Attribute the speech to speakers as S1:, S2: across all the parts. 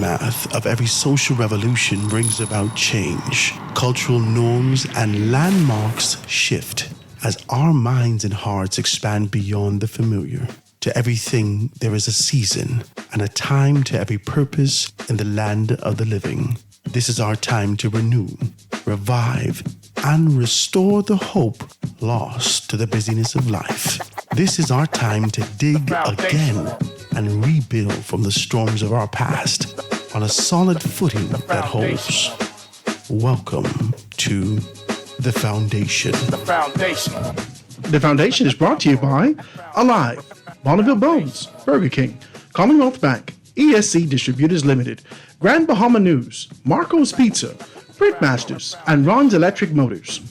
S1: aftermath of every social revolution brings about change. Cultural norms and landmarks shift as our minds and hearts expand beyond the familiar. To everything there is a season and a time to every purpose in the land of the living. This is our time to renew, revive, and restore the hope lost to the busyness of life. This is our time to dig again and rebuild from the storms of our past on a solid footing that holds. Welcome to The Foundation.
S2: The Foundation is brought to you by Alive, Bonneville Bones, Burger King, Commonwealth Bank, ESC Distributors Limited, Grand Bahama News, Marco's Pizza, Brickmasters, and Ron's Electric Motors.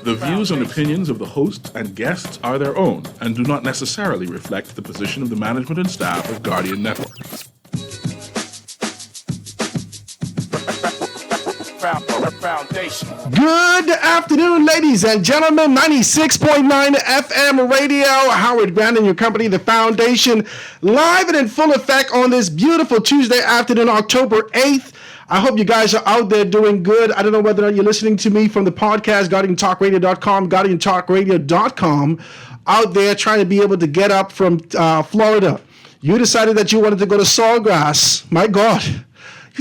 S3: The views and opinions of the hosts and guests are their own and do not necessarily reflect the position of the management and staff of Guardian Network.
S2: Good afternoon, ladies and gentlemen. 96.9 FM radio. Howard Grant and your company, The Foundation, live and in full effect on this beautiful Tuesday afternoon, October 8th. I hope you guys are out there doing good. I don't know whether or not you're listening to me from the podcast, GuardianTalkRadio.com, GuardianTalkRadio.com, out there trying to be able to get up from Florida. You decided that you wanted to go to Sawgrass. My God.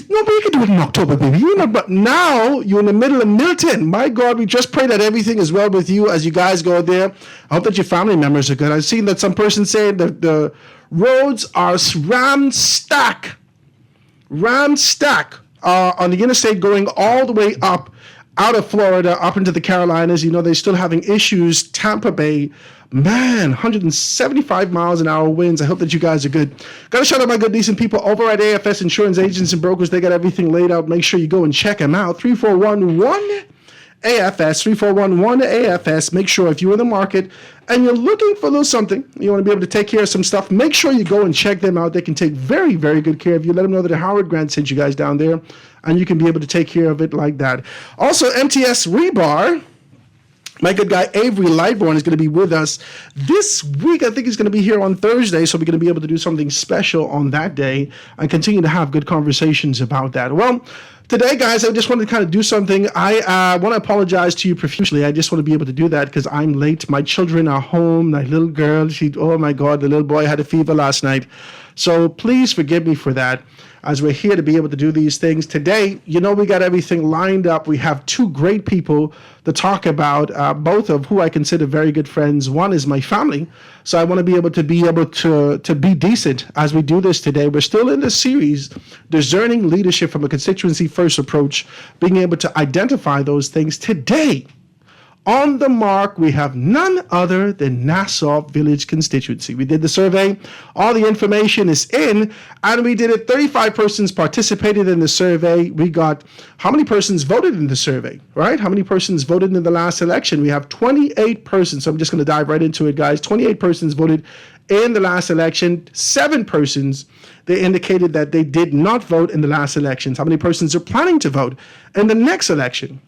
S2: Nobody can do it in October, baby. But now you're in the middle of Milton. My God, we just pray that everything is well with you as you guys go there. I hope that your family members are good. I've seen that some person saying that the roads are rammed stack on the interstate going all the way up out of Florida, up into the Carolinas. You know, they're still having issues. Tampa Bay, man, 175 miles an hour winds. I hope that you guys are good. Got to shout out my good, decent people over at AFS Insurance Agents and Brokers. They got everything laid out. Make sure you go and check them out. 3411 AFS, 3411 AFS. Make sure if you're in the market and you're looking for a little something, you want to be able to take care of some stuff, make sure you go and check them out. They can take very, very good care of you. Let them know that Howard Grant sent you guys down there, and you can be able to take care of it like that. Also, MTS Rebar. My good guy Avery Lightbourne is going to be with us this week. I think he's going to be here on Thursday, so we're going to be able to do something special on that day and continue to have good conversations about that. Well, today, guys, I just wanted to kind of do something. I want to apologize to you profusely. I just want to be able to do that because I'm late. My children are home. My little girl, oh my God, the little boy had a fever last night. So please forgive me for that. As we're here to be able to do these things today, you know, we got everything lined up. We have two great people to talk about, both of who I consider very good friends. One is my family, so I want to be able to be decent as we do this today. We're still in the series, Discerning Leadership from a Constituency First Approach, being able to identify those things. Today, on the mark, we have none other than Nassau Village constituency. We did the survey. All the information is in, and we did it. 35 persons participated in the survey. We got how many persons voted in the survey, right? How many persons voted in the last election? We have 28 persons. So I'm just going to dive right into it, guys. 28 persons voted in the last election. 7 persons, they indicated that they did not vote in the last elections. How many persons are planning to vote in the next election?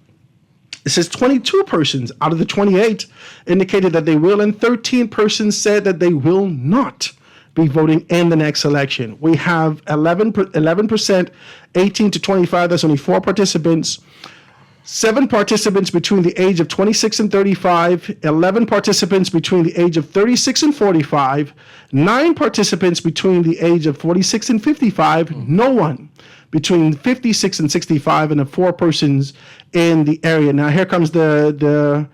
S2: It says 22 persons out of the 28 indicated that they will, and 13 persons said that they will not be voting in the next election. We have 11%, 18 to 25, that's only 4 participants. 7 participants between the age of 26 and 35, 11 participants between the age of 36 and 45, 9 participants between the age of 46 and 55, no one between 56 and 65, and the 4 persons in the area. Now here comes the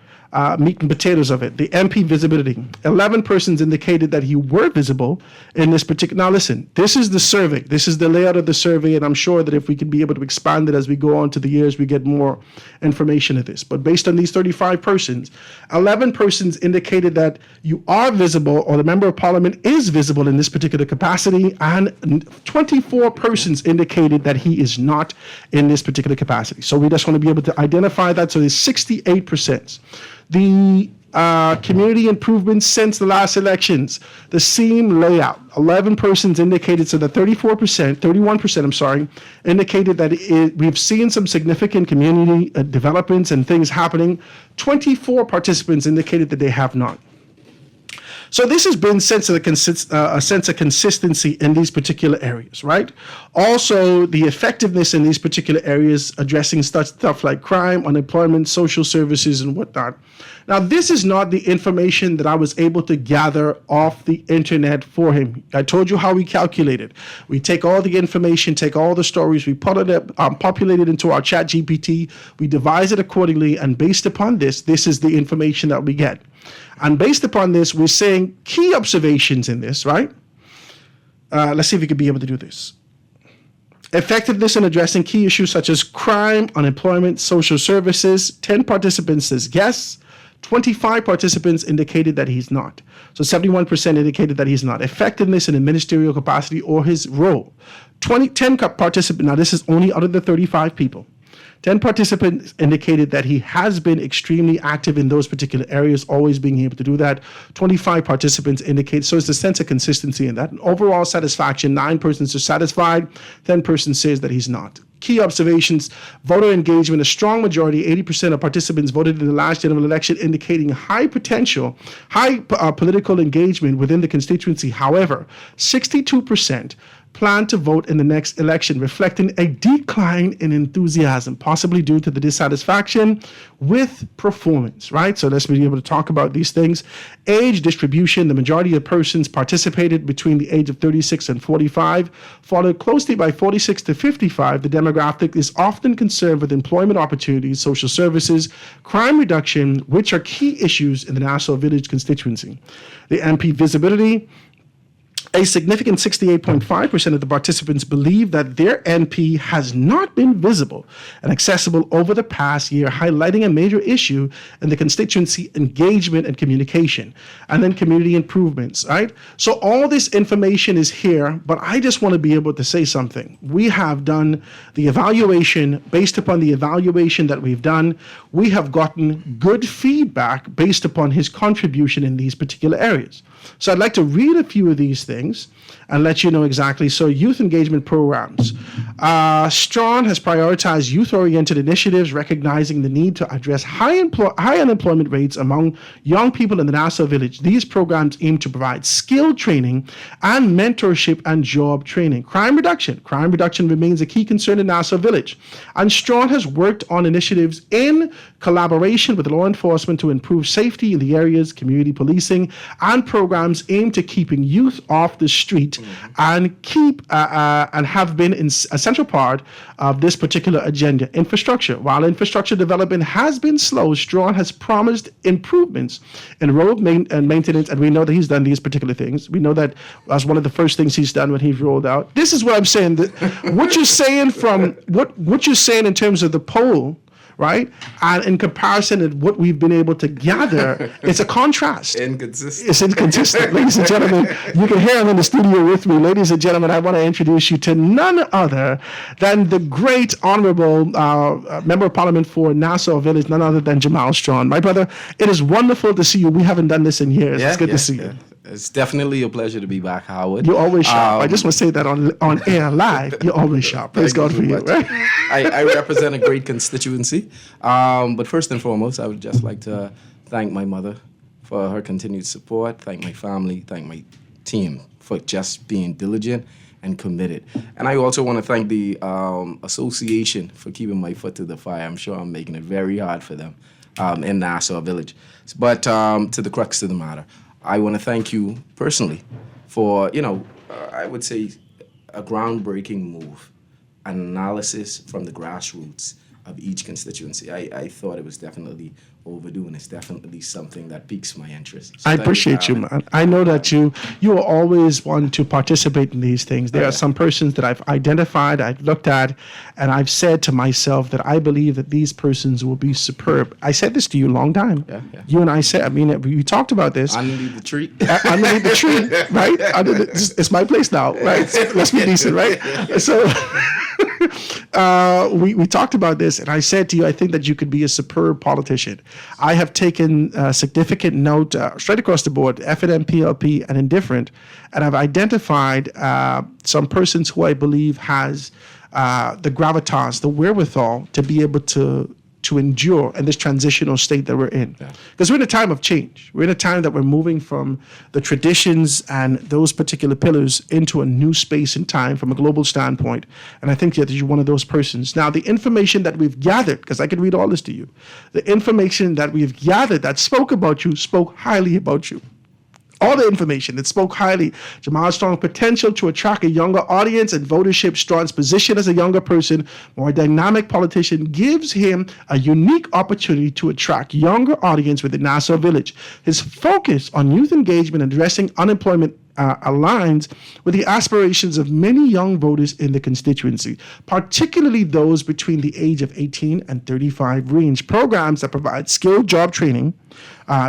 S2: meat and potatoes of it. The MP visibility. 11 persons indicated that you were visible in this particular. Now listen, this is the survey. This is the layout of the survey, and I'm sure that if we could be able to expand it as we go on to the years, we get more information of this. But based on these 35 persons, 11 persons indicated that you are visible, or the member of parliament is visible in this particular capacity, and 24 persons indicated that he is not in this particular capacity. So we just want to be able to identify that. So there's 68%. The community improvements since the last elections, the same layout. 11 persons indicated, so the 31%, indicated that we've seen some significant community developments and things happening. 24 participants indicated that they have not. So this has been a sense of consistency in these particular areas, right? Also, the effectiveness in these particular areas addressing stuff like crime, unemployment, social services, and whatnot. Now, this is not the information that I was able to gather off the internet for him. I told you how we calculate it. We take all the information, take all the stories, we populate it into our chat GPT, we devise it accordingly, and based upon this is the information that we get. And based upon this, we're saying key observations in this, right? Let's see if we could be able to do this. Effectiveness in addressing key issues such as crime, unemployment, social services. 10 participants says yes. 25 participants indicated that he's not. So 71% indicated that he's not. Effectiveness in a ministerial capacity or his role. 10 participants, now this is only out of the 35 people. 10 participants indicated that he has been extremely active in those particular areas, always being able to do that. 25 participants indicate, so it's a sense of consistency in that. And overall satisfaction, 9 persons are satisfied, 10 persons says that he's not. Key observations, voter engagement, a strong majority, 80% of participants voted in the last general election, indicating high potential, high political engagement within the constituency. However, 62% plan to vote in the next election, reflecting a decline in enthusiasm, possibly due to the dissatisfaction with performance, right? So let's be able to talk about these things. Age distribution, the majority of persons participated between the age of 36 and 45, followed closely by 46 to 55. The demographic is often concerned with employment opportunities, social services, crime reduction, which are key issues in the Nassau Village constituency. The MP visibility, a significant 68.5% of the participants believe that their NP has not been visible and accessible over the past year, highlighting a major issue in the constituency engagement and communication, and then community improvements, right? So all this information is here, but I just want to be able to say something. We have done the evaluation. Based upon the evaluation that we've done, we have gotten good feedback based upon his contribution in these particular areas. So I'd like to read a few of these things and let you know exactly. So youth engagement programs. Strawn has prioritized youth-oriented initiatives, recognizing the need to address high unemployment rates among young people in the Nassau Village. These programs aim to provide skill training and mentorship and job training. Crime reduction. Crime reduction remains a key concern in Nassau Village. And Strawn has worked on initiatives in collaboration with law enforcement to improve safety in the areas, community policing, and programs aimed to keeping youth off the street and have been a central part of this particular agenda. Infrastructure. While infrastructure development has been slow, Strawn has promised improvements in road maintenance, and we know that he's done these particular things. We know that was one of the first things he's done when he rolled out. This is what I'm saying. That what you're saying from what you're saying in terms of the poll, right? And in comparison to what we've been able to gather, it's a contrast.
S4: Inconsistent.
S2: It's inconsistent. Ladies and gentlemen, you can hear him in the studio with me. Ladies and gentlemen, I want to introduce you to none other than the great honorable Member of Parliament for Nassau Village, none other than Jamal Strawn. My brother, it is wonderful to see you. We haven't done this in years. It's good to see you.
S4: It's definitely a pleasure to be back, Howard.
S2: You're always sharp. I just want to say that on air live. You're always sharp. Praise God for you. Right?
S4: I represent a great constituency. But first and foremost, I would just like to thank my mother for her continued support, thank my family, thank my team for just being diligent and committed. And I also want to thank the association for keeping my foot to the fire. I'm sure I'm making it very hard for them in Nassau Village. But to the crux of the matter, I want to thank you personally for, I would say a groundbreaking move, an analysis from the grassroots of each constituency. I thought it was definitely overdue, and it's definitely something that piques my interest. So
S2: I appreciate you, man. I know that you will always want to participate in these things. There are some persons that I've identified, I've looked at, and I've said to myself that I believe that these persons will be superb. I said this to you a long time. Yeah. You and I said, we talked about this.
S4: Underneath the tree.
S2: Underneath the tree, right? It's my place now, right? Let's be decent, right? So we talked about this, and I said to you, I think that you could be a superb politician. I have taken significant note straight across the board, FNM, PLP, and indifferent, and I've identified some persons who I believe has the gravitas, the wherewithal to be able to to endure in this transitional state that we're in. Because we're in a time of change. We're in a time that we're moving from the traditions and those particular pillars into a new space and time from a global standpoint. And I think that you're one of those persons. Now, the information that we've gathered, because I could read all this to you, the information that we've gathered that spoke about you spoke highly about you. All the information that spoke highly. Jamal's strong potential to attract a younger audience and votership, Strawn's position as a younger person, more dynamic politician, gives him a unique opportunity to attract younger audience within Nassau Village. His focus on youth engagement and addressing unemployment aligns with the aspirations of many young voters in the constituency, particularly those between the age of 18 and 35 range. Programs that provide skilled job training,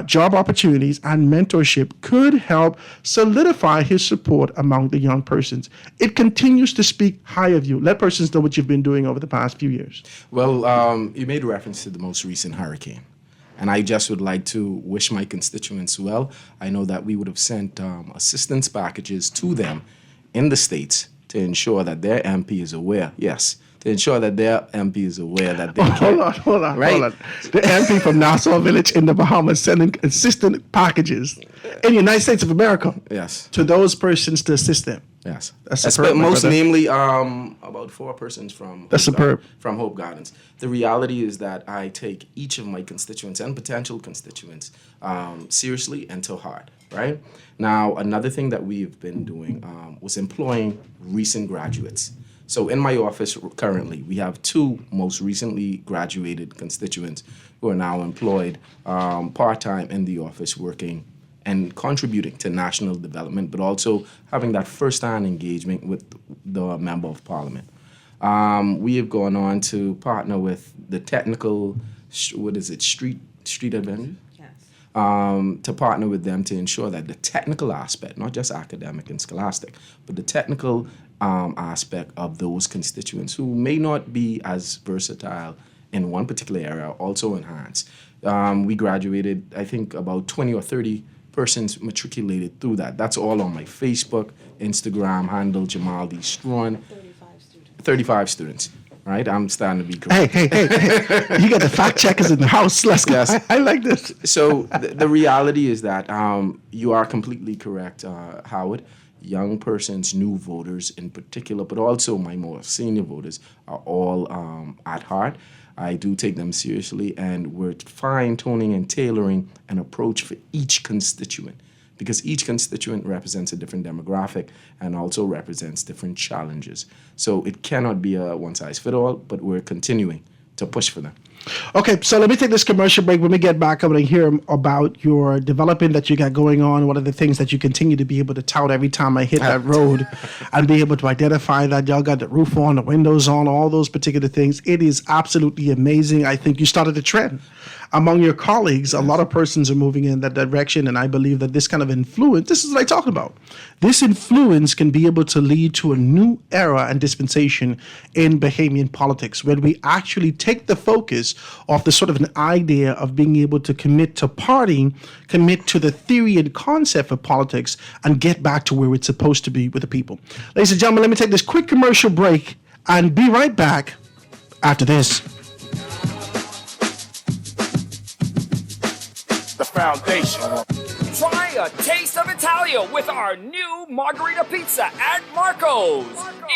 S2: job opportunities, and mentorship could help solidify his support among the young persons. It continues to speak high of you. Let persons know what you've been doing over the past few years.
S4: Well, you made reference to the most recent hurricane. And I just would like to wish my constituents well. I know that we would have sent assistance packages to them in the States to ensure that their MP is aware. Yes, to ensure that their MP is aware that they
S2: Hold on. The MP from Nassau Village in the Bahamas sending assistance packages in the United States of America.
S4: Yes.
S2: To those persons to assist them.
S4: Yes.
S2: That's superb, my
S4: most
S2: brother.
S4: namely about 4 persons from
S2: That's superb.
S4: From Hope Gardens. The reality is that I take each of my constituents and potential constituents seriously and to heart, right? Now, another thing that we've been doing was employing recent graduates. So in my office currently, we have 2 most recently graduated constituents who are now employed part-time in the office working and contributing to national development, but also having that first-hand engagement with the Member of Parliament. We have gone on to partner with the technical, Street Adventures? Yes. To partner with them to ensure that the technical aspect, not just academic and scholastic, but the technical aspect of those constituents who may not be as versatile in one particular area also enhanced. We graduated, I think, about 20 or 30 persons matriculated through that. That's all on my Facebook, Instagram handle, Jamal D. Strawn. 35 students, right? I'm starting to be correct.
S2: Hey. You got the fact checkers in the house. Let's go.
S4: Yes.
S2: I like this.
S4: So the reality is that you are completely correct, Howard. Young persons, new voters in particular, but also my more senior voters are all at heart. I do take them seriously, and we're fine-tuning and tailoring an approach for each constituent, because each constituent represents a different demographic and also represents different challenges. So it cannot be a one-size-fits-all, but we're continuing to push for them.
S2: Okay, so let me take this commercial break. When we get back, I want to hear about your development that you got going on. What are the things that you continue to be able to tout every time I hit that road and be able to identify that y'all got the roof on, the windows on, all those particular things. It is absolutely amazing. I think you started a trend among your colleagues. A lot of persons are moving in that direction, and I believe that this kind of influence, this is what I talk about. This influence can be able to lead to a new era and dispensation in Bahamian politics, where we actually take the focus of the sort of an idea of being able to commit to partying, commit to the theory and concept of politics, and get back to where it's supposed to be with the people. Ladies and gentlemen, let me take this quick commercial break and be right back after this.
S5: The foundation.
S6: Try a taste of Italia with our new margarita pizza at Marco's.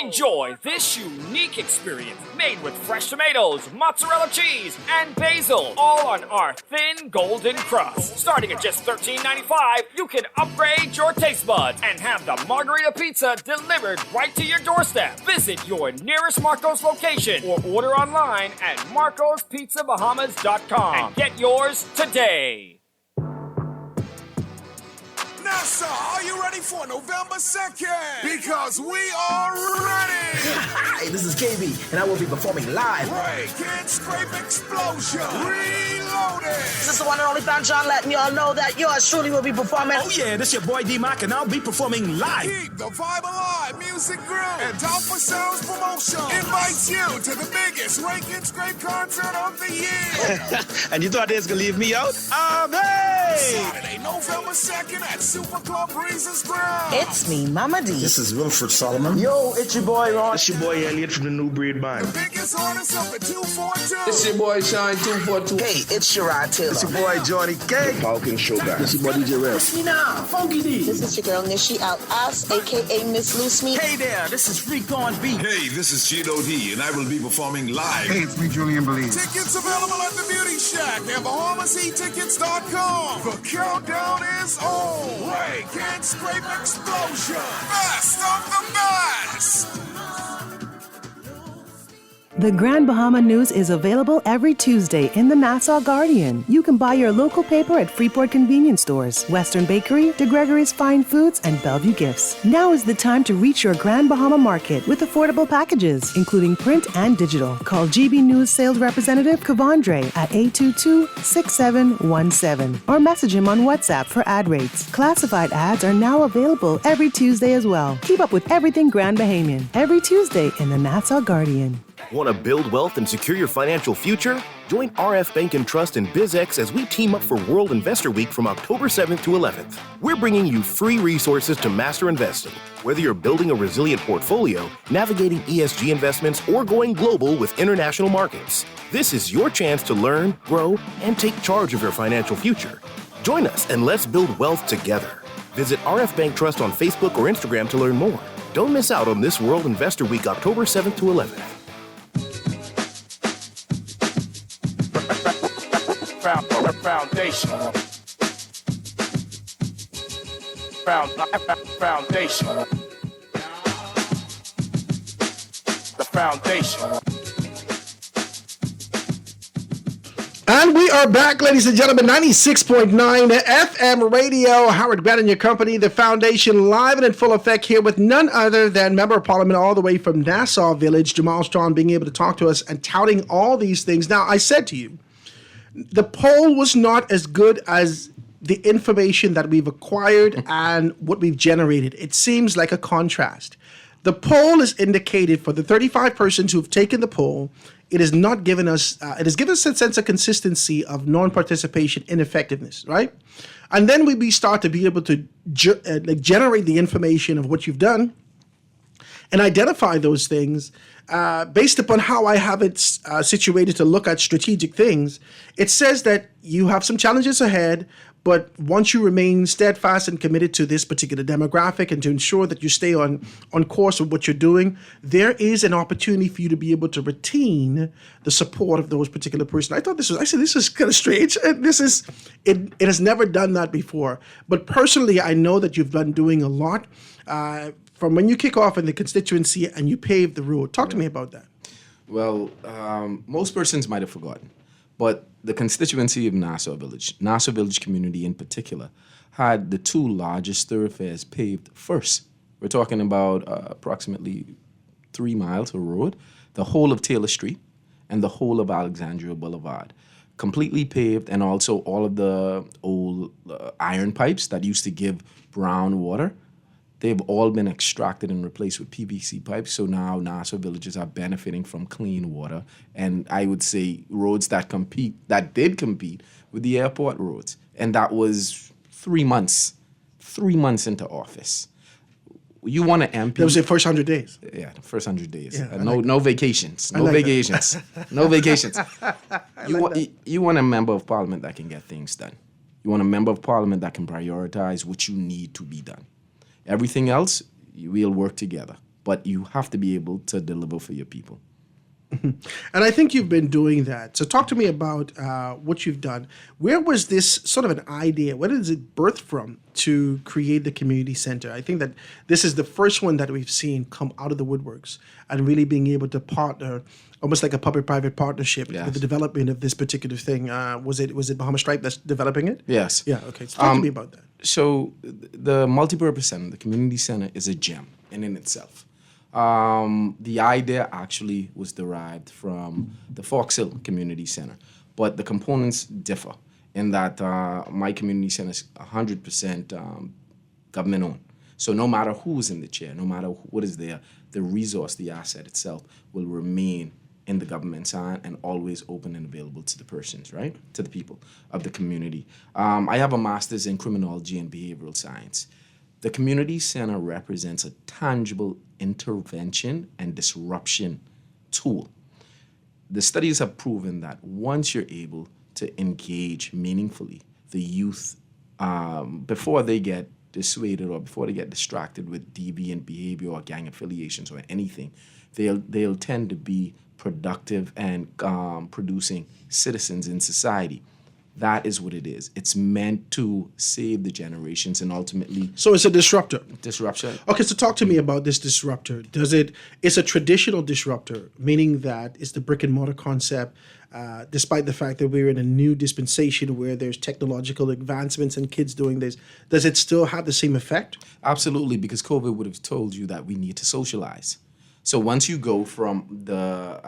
S6: Enjoy this unique experience made with fresh tomatoes, mozzarella cheese, and basil, all on our thin golden crust. Starting at just $13.95, you can upgrade your taste buds and have the margarita pizza delivered right to your doorstep. Visit your nearest Marco's location or order online at marcospizzabahamas.com and get yours today.
S5: Nassau, are you ready for November 2nd? Because we are ready!
S7: Hi, this is KB, and I will be performing live.
S5: Break and Scrape Explosion. Reloaded.
S7: This is the one and only Fan John letting y'all know that yours truly will be performing.
S8: Oh yeah, this your boy D-Mac, and I'll be performing live.
S5: Keep the vibe alive, music groove, and Alpha Sounds Promotion invites you to the biggest Rake and Scrape concert of the year.
S8: And you thought they was gonna leave me out? Amen!
S5: Saturday, November 2nd at Super Club Breezes Ground.
S7: It's me, Mama D.
S8: This is Wilfred Solomon.
S9: Yo, it's your boy Ron.
S8: It's your boy Elliot from the New Breed Band.
S5: The biggest artist up at 242.
S4: It's your boy Shine 242.
S7: Hey, it's Sherrod Taylor.
S8: It's your boy Johnny K.
S9: Falcon Showback.
S8: It's your boy DJ Rev.
S9: It's me now, Funky D.
S7: This is your girl Nishi Out Ass, aka Miss Loose Me.
S8: Hey there, this is Freak on Beat.
S5: Hey, this is Cheeto D, and I will be performing live.
S10: Hey, it's me, Julian Belize.
S5: Tickets available at the Beauty Shack and BahamasEtickets.com. The countdown is on. Ray Can't Scrape Explosion. Best of the best.
S11: The Grand Bahama News is available every Tuesday in the Nassau Guardian. You can buy your local paper at Freeport convenience stores, Western Bakery, De Gregory's Fine Foods, and Bellevue Gifts. Now is the time to reach your Grand Bahama market with affordable packages, including print and digital. Call GB News sales representative Kavandre at 822-6717 or message him on WhatsApp for ad rates. Classified ads are now available every Tuesday as well. Keep up with everything Grand Bahamian every Tuesday in the Nassau Guardian.
S12: Want to build wealth and secure your financial future? Join RF Bank and Trust and BizX as we team up for World Investor Week from October 7th to 11th. We're bringing you free resources to master investing. Whether you're building a resilient portfolio, navigating ESG investments, or going global with international markets, this is your chance to learn, grow, and take charge of your financial future. Join us and let's build wealth together. Visit RF Bank Trust on Facebook or Instagram to learn more. Don't miss out on this World Investor Week, October 7th to 11th.
S6: Foundation. Foundation. The foundation.
S2: And we are back, ladies and gentlemen, 96.9 FM radio. Howard Grant and your company, the Foundation, live and in full effect here with none other than Member of Parliament all the way from Nassau Village, Jamal Strong, being able to talk to us and touting all these things. Now, I said to you, the poll was not as good as the information that we've acquired and what we've generated. It seems like a contrast. The poll is indicated for the 35 persons who've taken the poll. It has not given us, it has given us a sense of consistency of non-participation, ineffectiveness, right? And then we start to be able to generate the information of what you've done and identify those things based upon how I have it situated to look at strategic things. It says that you have some challenges ahead, but once you remain steadfast and committed to this particular demographic and to ensure that you stay on course with what you're doing, there is an opportunity for you to be able to retain the support of those particular persons. I said, this is kind of strange. It has never done that before. But personally, I know that you've been doing a lot from when you kick off in the constituency and you pave the road. Talk to me about that.
S4: Well, most persons might have forgotten, but the constituency of Nassau Village community in particular, had the two largest thoroughfares paved first. We're talking about approximately 3 miles of road, the whole of Taylor Street and the whole of Alexandria Boulevard, completely paved, and also all of the old iron pipes that used to give brown water. They've all been extracted and replaced with PVC pipes, so now Nassau villages are benefiting from clean water, and I would say roads that did compete with the airport roads, and that was 3 months into office. You want to MP?
S2: That was the first 100 days.
S4: Yeah, the first 100 days.
S2: Yeah,
S4: No vacations. No vacations. No vacations. You want a member of parliament that can get things done. You want a member of parliament that can prioritize what you need to be done. Everything else, we'll work together. But you have to be able to deliver for your people.
S2: And I think you've been doing that. So talk to me about what you've done. Where was this sort of an idea? Where did it birth from to create the community center? I think that this is the first one that we've seen come out of the woodworks and really being able to partner, almost like a public-private partnership with the development of this particular thing. Was it Bahama Stripe that's developing it?
S4: Yes.
S2: Yeah, okay. So talk to me about that.
S4: So the multipurpose center, the community center, is a gem in itself. The idea actually was derived from the Fox Hill Community Center, but the components differ in that my community center is 100% government-owned. So no matter who's in the chair, no matter what is there, the resource, the asset itself will remain in the government's hand and always open and available to the persons, right? To the people of the community. I have a master's in criminology and behavioral science. The community center represents a tangible intervention and disruption tool. The studies have proven that once you're able to engage meaningfully the youth before they get dissuaded or before they get distracted with deviant behavior or gang affiliations or anything, they'll tend to be productive and producing citizens in society. That is what it is. It's meant to save the generations and ultimately.
S2: So it's a disruptor.
S4: Disruption.
S2: Okay, so talk to me about this disruptor. It's a traditional disruptor, meaning that it's the brick and mortar concept, despite the fact that we're in a new dispensation where there's technological advancements and kids doing this. Does it still have the same effect?
S4: Absolutely, because COVID would have told you that we need to socialize. So once you go from the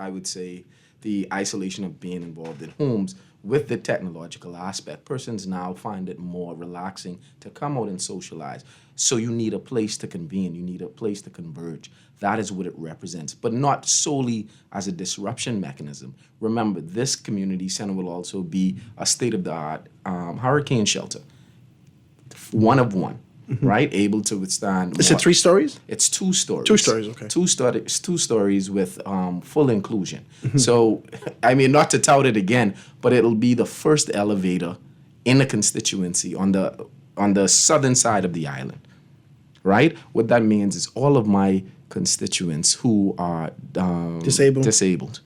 S4: isolation of being involved in homes with the technological aspect, persons now find it more relaxing to come out and socialize. So you need a place to convene, you need a place to converge. That is what it represents, but not solely as a disruption mechanism. Remember, this community center will also be a state-of-the-art hurricane shelter, one of one. Mm-hmm. Right, able to withstand.
S2: Is it 3 stories?
S4: It's 2 stories.
S2: 2 stories, okay.
S4: 2 stories with full inclusion. Mm-hmm. So, I mean, not to tout it again, but it'll be the first elevator in a constituency on the southern side of the island. Right. What that means is all of my constituents who are disabled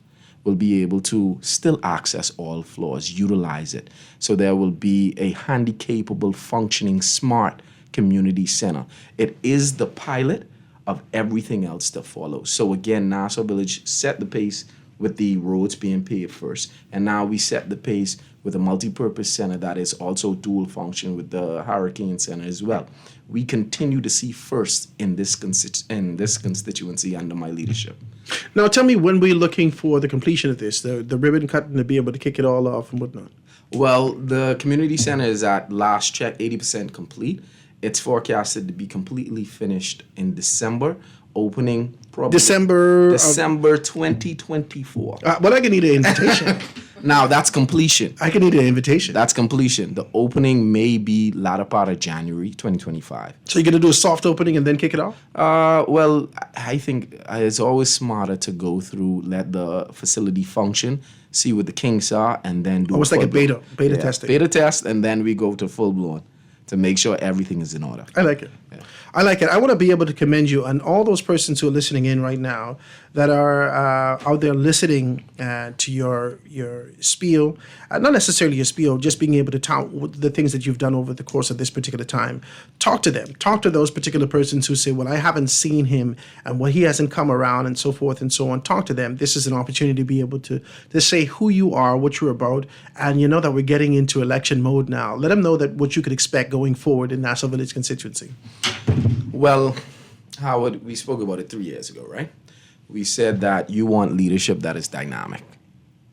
S4: will be able to still access all floors, utilize it. So there will be a handy-capable, functioning, smart community center. It is the pilot of everything else that follows. So again, Nassau Village set the pace with the roads being paved first, and now we set the pace with a multi-purpose center that is also dual function with the Hurricane Center as well. We continue to see first in this constituency under my leadership.
S2: Now tell me, when we're looking for the completion of this, the ribbon cutting to be able to kick it all off and whatnot.
S4: Well, the community center is at last check 80% complete. It's forecasted to be completely finished in December, opening probably December 2024.
S2: Well, I can need an invitation.
S4: Now, that's completion.
S2: I can need an invitation.
S4: That's completion. The opening may be latter part of January 2025.
S2: So you're going to do a soft opening and then kick it off?
S4: Well, I think it's always smarter to go through, let the facility function, see what the kinks are, and then do
S2: almost like a beta testing.
S4: Beta test, and then we go to full-blown to make sure everything is in order.
S2: I like it. Yeah. I like it. I want to be able to commend you and all those persons who are listening in right now that are out there listening to your spiel. Not necessarily your spiel, just being able to tout the things that you've done over the course of this particular time. Talk to them. Talk to those particular persons who say, well, I haven't seen him and he hasn't come around and so forth and so on. Talk to them. This is an opportunity to be able to say who you are, what you're about, and you know that we're getting into election mode now. Let them know that what you could expect going forward in Nassau Village constituency.
S4: Well, Howard, we spoke about it 3 years ago, right? We said that you want leadership that is dynamic.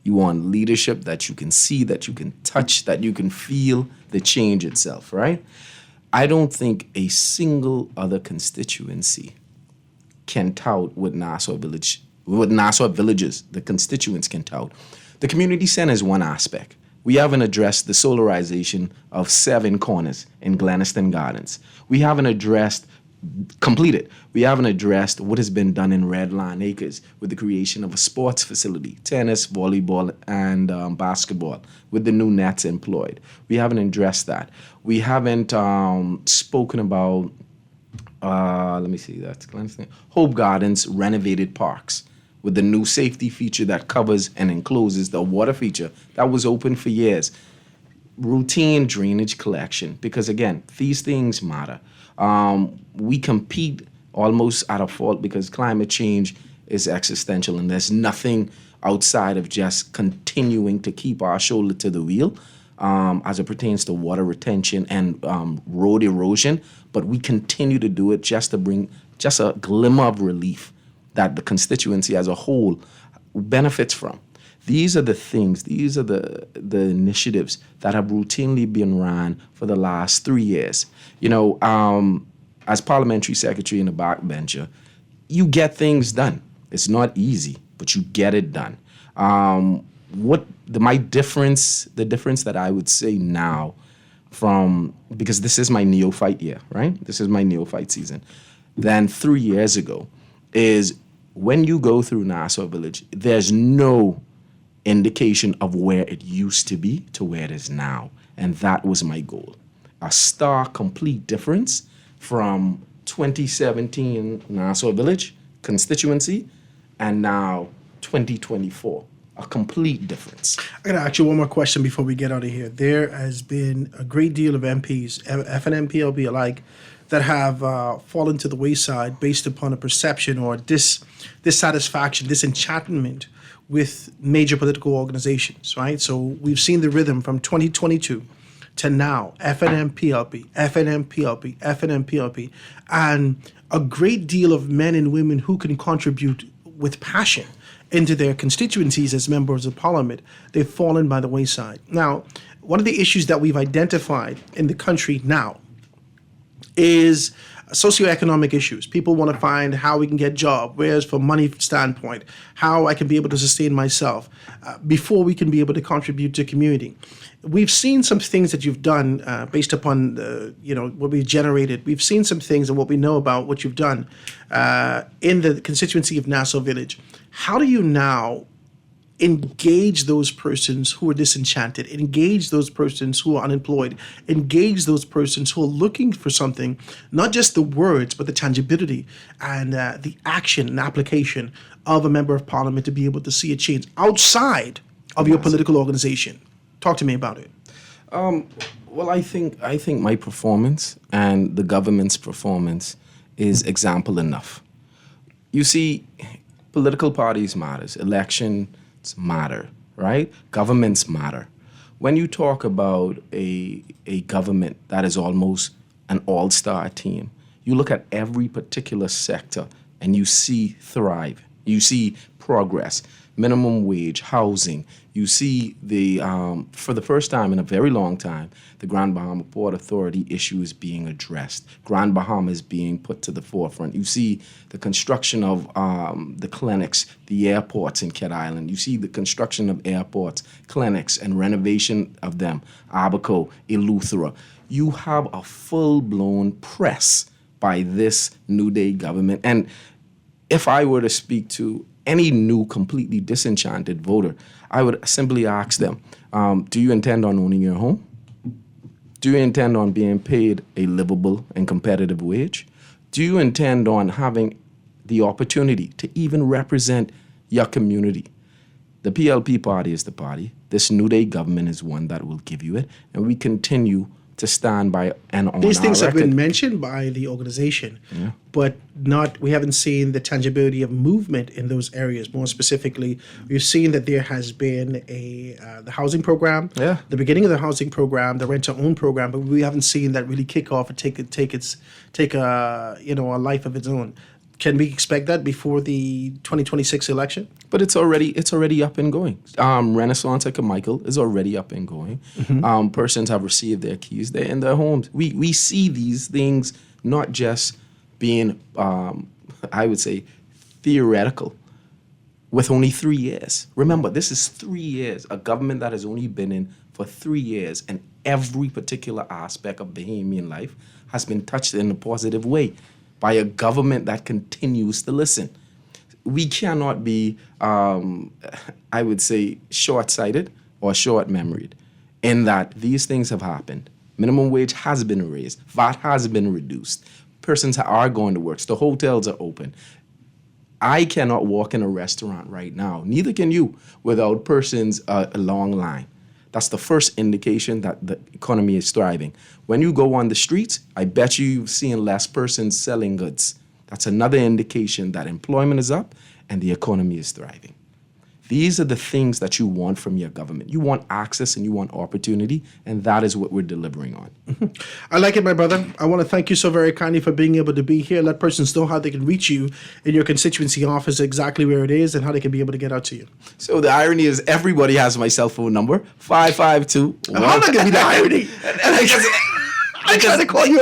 S4: You want leadership that you can see, that you can touch, that you can feel the change itself, right? I don't think a single other constituency can tout what Nassau Villages, the constituents can tout. The community center is one aspect. We haven't addressed the solarization of 7 corners in Gleniston Gardens. We haven't completed. We haven't addressed what has been done in Red Lion Acres with the creation of a sports facility, tennis, volleyball, and basketball, with the new nets employed. We haven't addressed that. We haven't spoken about, Hope Gardens renovated parks, with the new safety feature that covers and encloses the water feature that was open for years. Routine drainage collection, because again, these things matter. We compete almost out of fault because climate change is existential, and there's nothing outside of just continuing to keep our shoulder to the wheel as it pertains to water retention and road erosion. But we continue to do it just to bring just a glimmer of relief that the constituency as a whole benefits from. These are the things, these are the initiatives that have routinely been run for the last 3 years. You know, as parliamentary secretary in the backbencher, you get things done. It's not easy, but you get it done. My difference, the difference that I would say now from, because this is my neophyte year, right? This is my neophyte season, than 3 years ago, is when you go through Nassau Village, there's no indication of where it used to be to where it is now. And that was my goal. A stark, complete difference from 2017 Nassau Village constituency and now 2024. A complete difference.
S2: I'm going to ask you one more question before we get out of here. There has been a great deal of MPs, FNM, PLP alike, that have fallen to the wayside based upon a perception or dissatisfaction, disenchantment with major political organizations, right? So we've seen the rhythm from 2022 to now, FNM, PLP, FNM, PLP, FNM, PLP, and a great deal of men and women who can contribute with passion into their constituencies as members of parliament. They've fallen by the wayside. Now, one of the issues that we've identified in the country now is socioeconomic issues. People want to find how we can get job, whereas from money standpoint, how I can be able to sustain myself before we can be able to contribute to community. We've seen some things that you've done based upon what we've generated. We've seen some things and what we know about what you've done in the constituency of Nassau Village. How do you now engage those persons who are disenchanted, engage those persons who are unemployed, engage those persons who are looking for something, not just the words, but the tangibility and the action and application of a member of parliament to be able to see a change outside of your political organization? Talk to me about it.
S4: Well, I think my performance and the government's performance is example enough. You see, political parties matters, elections matter, right? Governments matter. When you talk about a government that is almost an all-star team, you look at every particular sector and you see thrive, you see progress, minimum wage, housing. You see for the first time in a very long time, the Grand Bahama Port Authority issue is being addressed. Grand Bahama is being put to the forefront. You see the construction of the clinics, the airports in Kent Island. You see the construction of airports, clinics, and renovation of them, Abaco, Eleuthera. You have a full-blown press by this New Day government. And if I were to speak to any new, completely disenchanted voter, I would simply ask them, do you intend on owning your home? Do you intend on being paid a livable and competitive wage? Do you intend on having the opportunity to even represent your community? The PLP party is the party. This New Day government is one that will give you it, and we continue to stand by and on
S2: these things
S4: our
S2: have
S4: record.
S2: been mentioned by the organization, but we haven't seen the tangibility of movement in those areas. More specifically, we've seen that there has been the housing program, the beginning of the housing program, the rent-to-own program, but we haven't seen that really kick off and take a life of its own. Can we expect that before the 2026 election?
S4: But it's already up and going. Renaissance at Michael is already up and going.
S2: Mm-hmm.
S4: Persons have received their keys. They're in their homes. We see these things not just being, I would say, theoretical with only 3 years. Remember, this is 3 years, a government that has only been in for 3 years, and every particular aspect of Bahamian life has been touched in a positive way by a government that continues to listen. We cannot be, I would say, short-sighted or short-memoried in that these things have happened. Minimum wage has been raised. VAT has been reduced. Persons are going to work. The hotels are open. I cannot walk in a restaurant right now, neither can you, without persons a long line. That's the first indication that the economy is thriving. When you go on the streets, I bet you've seen less persons selling goods. That's another indication that employment is up and the economy is thriving. These are the things that you want from your government. You want access and you want opportunity, and that is what we're delivering on.
S2: I like it, my brother. I want to thank you so very kindly for being able to be here. Let persons know how they can reach you in your constituency office, exactly where it is, and how they can be able to get out to you.
S4: So the irony is everybody has my cell phone number, 552.
S2: How not going to be the irony? I tried to call you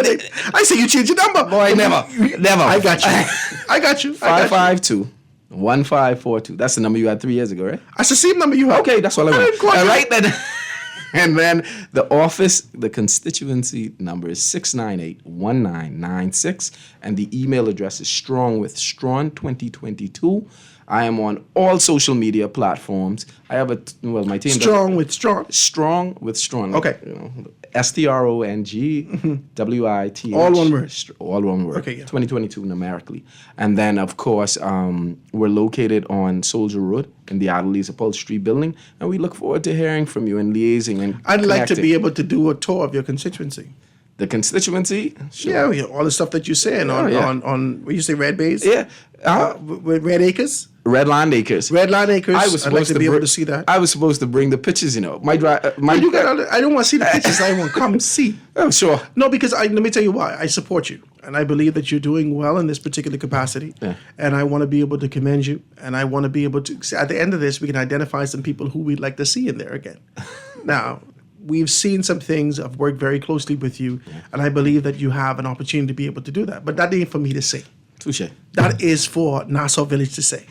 S2: I say you change your number.
S4: Boy, never.
S2: I got you.
S4: 552 1542. That's the number you had 3 years ago, right?
S2: That's the same number you have.
S4: Okay, that's all I want.
S2: didn't quote
S4: All
S2: you.
S4: right, then. And then the office, the constituency number is 698-1996. And the email address is strongwithstrong2022. I am on all social media platforms. I have my team.
S2: Strong with strong.
S4: Strong with strong.
S2: Okay.
S4: STRONGWITH.
S2: All one word.
S4: All one word.
S2: Okay, yeah.
S4: 2022 numerically. And then, of course, we're located on Soldier Road in the Adelise Upholstery building. And we look forward to hearing from you and liaising and
S2: I'd like to
S4: connecting.
S2: be able to do a tour of your constituency.
S4: The constituency?
S2: Yeah, all the stuff that you're saying on what you say, Red Bays?
S4: Yeah.
S2: With Red Acres?
S4: Red Land Acres.
S2: Red Land Acres.
S4: I was
S2: I'd like
S4: supposed
S2: to be able
S4: bring-
S2: to see that.
S4: I was supposed to bring the pictures, you know. I
S2: I don't want to see the pictures. I want to come see.
S4: Oh, sure.
S2: No, because let me tell you why. I support you, and I believe that you're doing well in this particular capacity.
S4: Yeah.
S2: And I want to be able to commend you, and I want to be able to. At the end of this, we can identify some people who we'd like to see in there again. Now, we've seen some things. I've worked very closely with you, and I believe that you have an opportunity to be able to do that. But that ain't for me to say.
S4: Touche.
S2: That is for Nassau Village to say.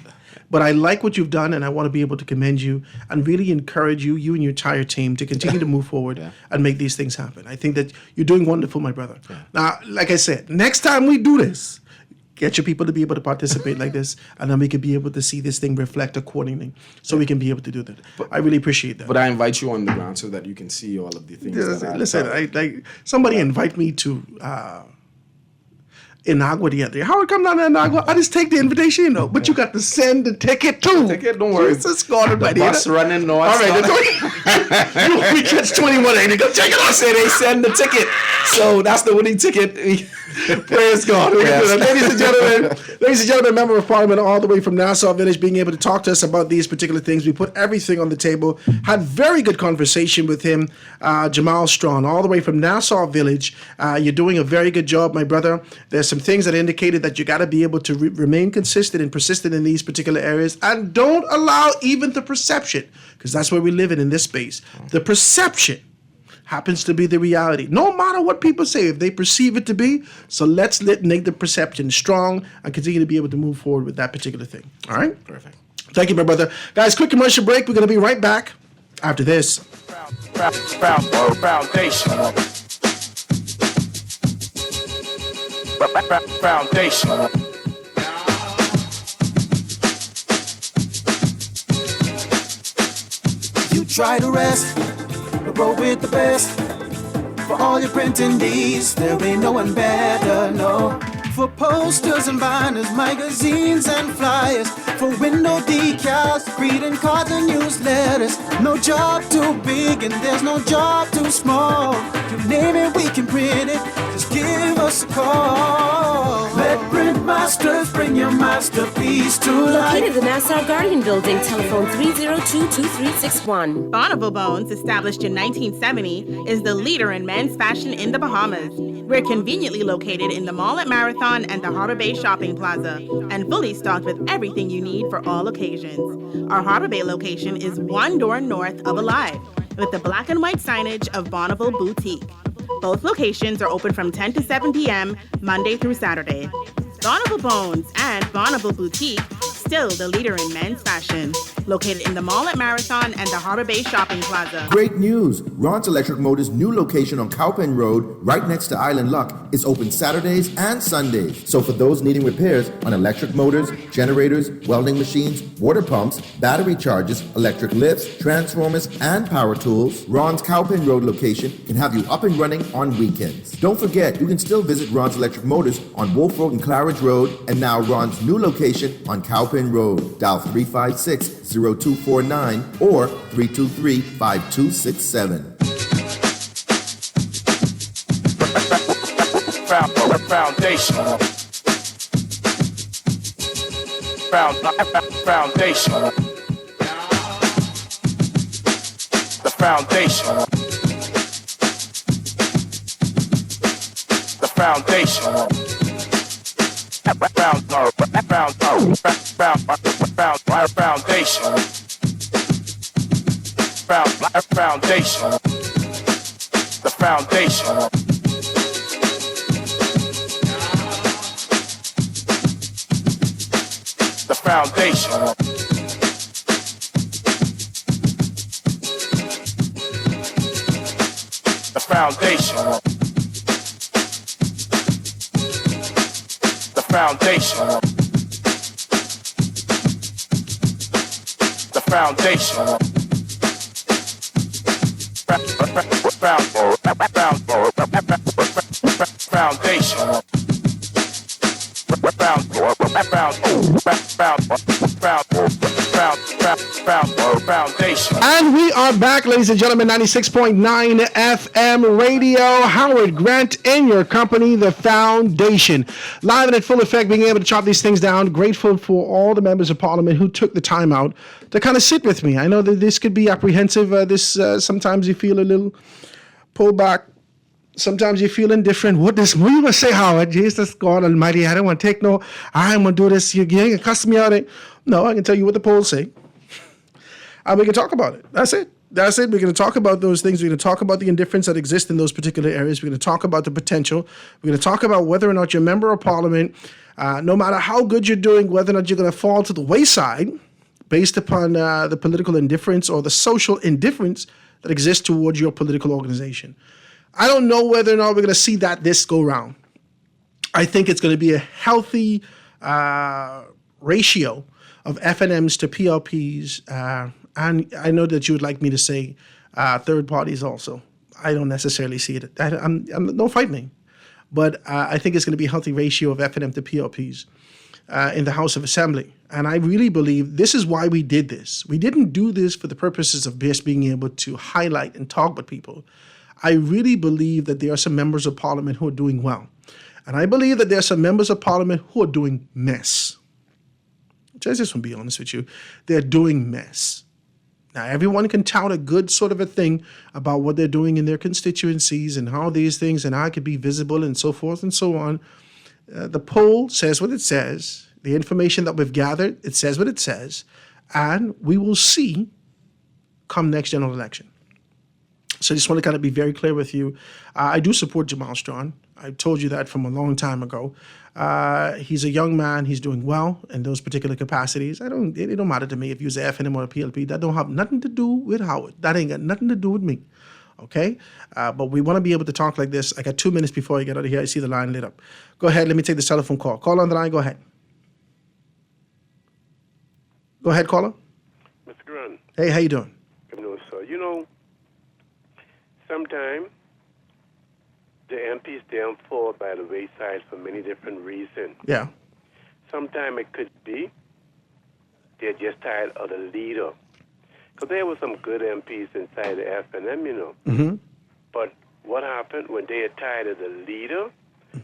S2: But I like what you've done, and I want to be able to commend you and really encourage you and your entire team to continue to move forward and make these things happen. I think that you're doing wonderful, my brother. Now, like I said, next time we do this, get your people to be able to participate like this, and then we can be able to see this thing reflect accordingly, so we can be able to do that. I really appreciate that.
S4: But I invite you on the ground so that you can see all of the things.
S2: Listen, somebody invite me to Inagua the other day. Howard, come down to Inagua. I just take the invitation, you know. But you got to send the ticket too.
S4: Ticket, don't worry.
S2: Jesus God,
S4: The bus running north.
S2: All right, we catch 2180. Go check it out.
S4: Say they send the ticket. So that's the winning ticket.
S2: Praise God.
S4: Yes.
S2: Ladies and gentlemen, member of parliament all the way from Nassau Village being able to talk to us about these particular things. We put everything on the table. Had very good conversation with him, Jamal Strong, all the way from Nassau Village. You're doing a very good job, my brother. There's some things that indicated that you got to be able to remain consistent and persistent in these particular areas, and don't allow even the perception, because that's where we live in this space. The perception happens to be the reality. No matter what people say, if they perceive it to be, so let's make the perception strong and continue to be able to move forward with that particular thing. All right?
S4: Perfect.
S2: Thank you, my brother. Guys, quick commercial break. We're going to be right back after this.
S5: Foundation. Foundation.
S10: You try to rest, roll with the best. For all your printing needs, there ain't no one better, no. For posters and banners, magazines and flyers. For window decals, greeting cards and newsletters. No job too big and there's no job too small. You name it, we can print it. Just give us a call. Let Print Masters bring your masterpiece to life.
S13: Located in the Nassau Guardian Building, telephone 302-2361.
S14: Bonneville Bones, established in 1970, is the leader in men's fashion in the Bahamas. We're conveniently located in the mall at Marathon and the Harbor Bay Shopping Plaza, and fully stocked with everything you need for all occasions. Our Harbor Bay location is one door north of Alive, with the black and white signage of Bonneville Boutique. Both locations are open from 10 to 7 p.m. Monday through Saturday. Bonneville Bones and Bonneville Boutique, still the leader in men's fashion. Located in the mall at Marathon and the Harbor Bay Shopping Plaza.
S15: Great news! Ron's Electric Motors' new location on Cowpen Road, right next to Island Luck, is open Saturdays and Sundays. So for those needing repairs on electric motors, generators, welding machines, water pumps, battery chargers, electric lifts, transformers, and power tools, Ron's Cowpen Road location can have you up and running on weekends. Don't forget, you can still visit Ron's Electric Motors on Wolf Road and Claridge Road, and now Ron's new location on Cowpen Road. Dial 356-0249 or 323-5267.
S5: Foundation. Foundation. The foundation. The foundation. Foundation. Foundation. The foundation. The
S6: foundation. The foundation. The foundation. The foundation. Foundation.
S2: And we are back, ladies and gentlemen, 96.9 FM radio. Howard Grant in your company, The Foundation. Live and in full effect, being able to chop these things down. Grateful for all the members of parliament who took the time out to kind of sit with me. I know that this could be apprehensive. Sometimes you feel a little pulled back. Sometimes you feel indifferent. What you gonna say, Howard? Jesus God Almighty, I don't want to take no. I'm gonna do this. You ain't gonna cuss me out. No, I can tell you what the polls say, and we can talk about it. That's it. That's it. We're gonna talk about those things. We're gonna talk about the indifference that exists in those particular areas. We're gonna talk about the potential. We're gonna talk about whether or not you're a member of parliament, no matter how good you're doing, whether or not you're gonna fall to the wayside based upon the political indifference or the social indifference that exists towards your political organization. I don't know whether or not we're going to see that this go round. I think it's going to be a healthy ratio of FNMs to PLPs. And I know that you would like me to say third parties also. I don't necessarily see it. Don't fight me. But I think it's going to be a healthy ratio of FNM to PLPs in the House of Assembly. And I really believe this is why we did this. We didn't do this for the purposes of just being able to highlight and talk with people. I really believe that there are some members of parliament who are doing well. And I believe that there are some members of parliament who are doing mess. I just want to be honest with you. They're doing mess. Now, everyone can tout a good sort of a thing about what they're doing in their constituencies and how these things and how it could be visible and so forth and so on. The poll says what it says. The information that we've gathered, it says what it says. And we will see come next general election. So I just want to kind of be very clear with you. I do support Jamal Strawn. I told you that from a long time ago. He's a young man. He's doing well in those particular capacities. It don't matter to me if you're a FNM or a PLP. That don't have nothing to do with Howard. That ain't got nothing to do with me. Okay? But we want to be able to talk like this. I got 2 minutes before I get out of here. I see the line lit up. Go ahead. Let me take this telephone call. Call on the line. Go ahead. Go ahead, caller.
S16: Mr. Grant.
S2: Hey, how you doing?
S16: Good news, sir. You know, sometimes the MPs down fall by the wayside for many different reasons.
S2: Yeah.
S16: Sometimes it could be they're just tired of the leader. Because there were some good MPs inside the FNM, you know.
S2: Mm-hmm.
S16: But what happened when they are tired of the leader,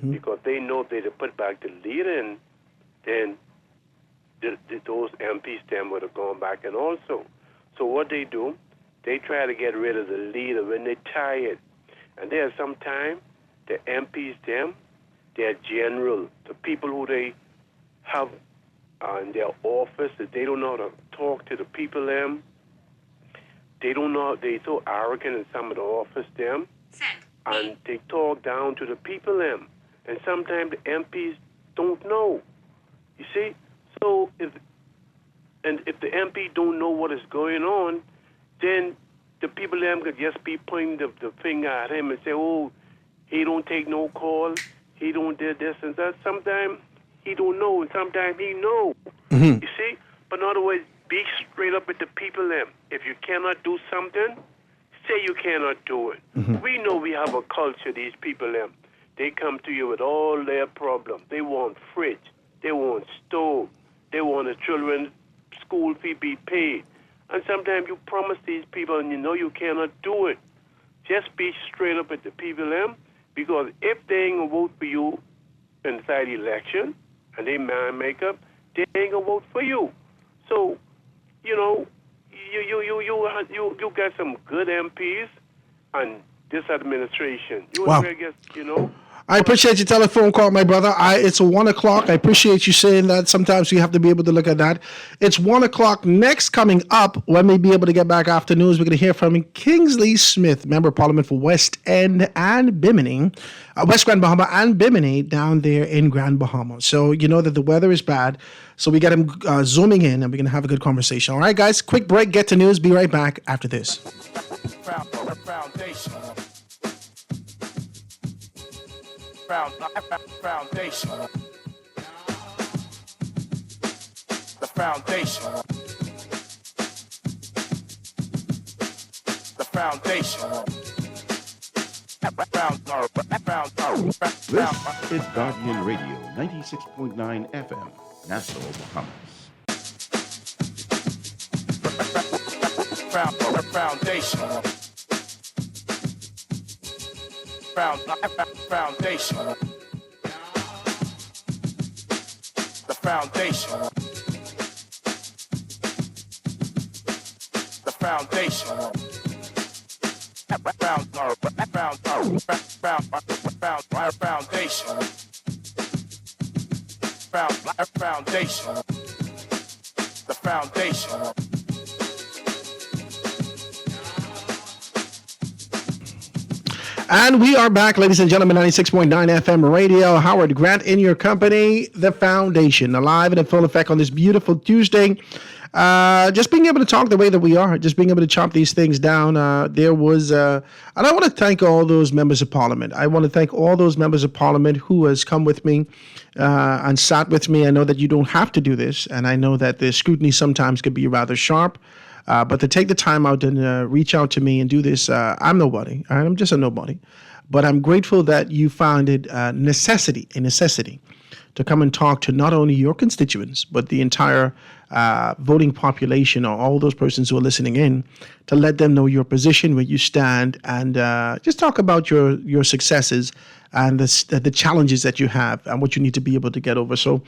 S16: because they know they put back the leader in, then those MPs then would have gone back and also. So what they do, they try to get rid of the leader when they're tired. And there's sometimes the MPs, they're general. The people who they have in their office, that they don't know how to talk to the people, they don't know, they're so arrogant in some of the office, and they talk down to the people, and sometimes the MPs don't know. You see? So if the MP don't know what is going on, then the people could just be pointing the finger at him and say, oh, he don't take no call, he don't do this and that. Sometimes he don't know, and sometimes he know. You see? But in other words, be straight up with the people. If you cannot do something, say you cannot do it. We know we have a culture, these people. They come to you with all their problems. They want fridge, they want stove, they want the children's school fee be paid. And sometimes you promise these people and you know you cannot do it. Just be straight up with the people, because if they ain't going to vote for you inside the election and they mind make up, they ain't going to vote for you. So, you know, you got some good MPs and this administration. You
S2: Wow.
S16: guess, you know.
S2: I appreciate your telephone call, my brother. It's 1 o'clock. I appreciate you saying that. Sometimes we have to be able to look at that. It's 1 o'clock. Next, coming up, when we be able to get back after news, we're going to hear from Kingsley Smith, Member of Parliament for West End and Bimini, West Grand Bahama and Bimini down there in Grand Bahama. So you know that the weather is bad. So we got him zooming in, and we're going to have a good conversation. All right, guys, quick break. Get to news. Be right back after this.
S5: Foundation. The foundation. The foundation.
S17: This is Guardian Radio, 96.9 FM, Nassau, Bahamas.
S5: Foundation. Foundation. The foundation. The foundation. Foundation. Foundation. The foundation.
S2: And we are back, ladies and gentlemen, 96.9 FM radio. Howard Grant in your company, The Foundation, alive and in full effect on this beautiful Tuesday. Just being able to talk the way that we are, just being able to chop these things down. And I want to thank all those members of Parliament. I want to thank all those members of Parliament who has come with me and sat with me. I know that you don't have to do this, and I know that the scrutiny sometimes can be rather sharp. But to take the time out and reach out to me and do this, I'm nobody. All right? I'm just a nobody. But I'm grateful that you found it a necessity to come and talk to not only your constituents, but the entire voting population, or all those persons who are listening in, to let them know your position, where you stand, and just talk about your successes and the challenges that you have and what you need to be able to get over. So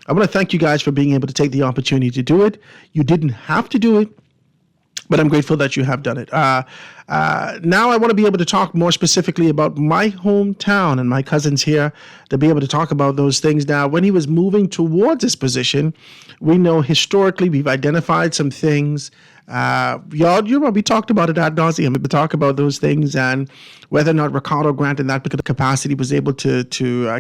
S2: I want to thank you guys for being able to take the opportunity to do it. You didn't have to do it, but I'm grateful that you have done it. Now I want to be able to talk more specifically about my hometown and my cousins here, to be able to talk about those things. Now, when he was moving towards this position, we know historically we've identified some things. We talked about it ad nauseum. We talked about those things and whether or not Ricardo Grant in that particular capacity was able to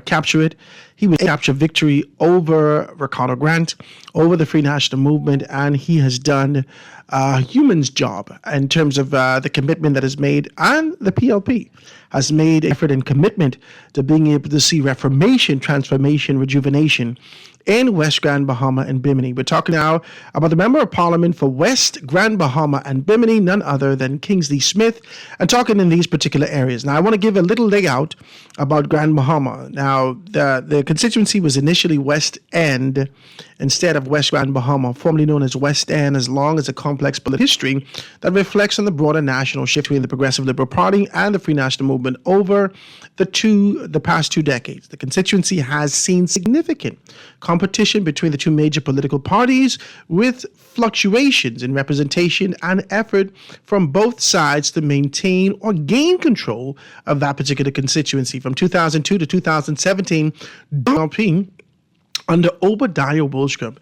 S2: capture it. He was able to capture victory over Ricardo Grant, over the Free National Movement, and he has done a human's job in terms of the commitment that is made, and the PLP has made effort and commitment to being able to see reformation, transformation, rejuvenation in West Grand Bahama and Bimini. We're talking now about the Member of Parliament for West Grand Bahama and Bimini, none other than Kingsley Smith, and talking in these particular areas. Now, I want to give a little layout about Grand Bahama. Now, the constituency was initially West End instead of West Grand Bahama, formerly known as West End, as long as a complex political history that reflects on the broader national shift between the Progressive Liberal Party and the Free National Movement over the past 2 decades. The constituency has seen significant competition between the two major political parties, with fluctuations in representation and effort from both sides to maintain or gain control of that particular constituency. From 2002 to 2017, DLP under Obadiah Wilchcombe.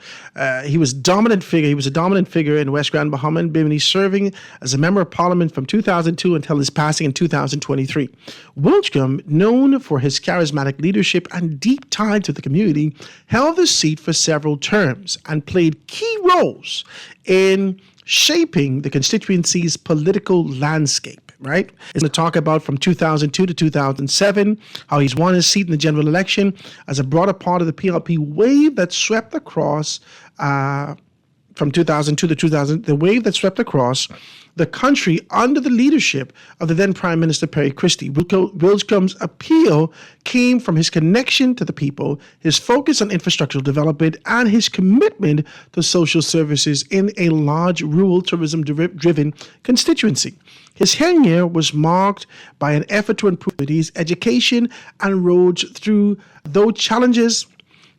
S2: He was a dominant figure in West Grand Bahama and Bimini, serving as a member of Parliament from 2002 until his passing in 2023. Wilchcombe, known for his charismatic leadership and deep ties to the community, held the seat for several terms and played key roles in shaping the constituency's political landscape. Right? It's going to talk about from 2002 to 2007, how he's won his seat in the general election as a broader part of the PLP wave that swept across from 2002 to 2000, the wave that swept across the country under the leadership of the then Prime Minister Perry Christie. Wilchcombe's appeal came from his connection to the people, his focus on infrastructural development, and his commitment to social services in a large rural tourism-driven constituency. His tenure was marked by an effort to improve cities' education and roads through, though challenges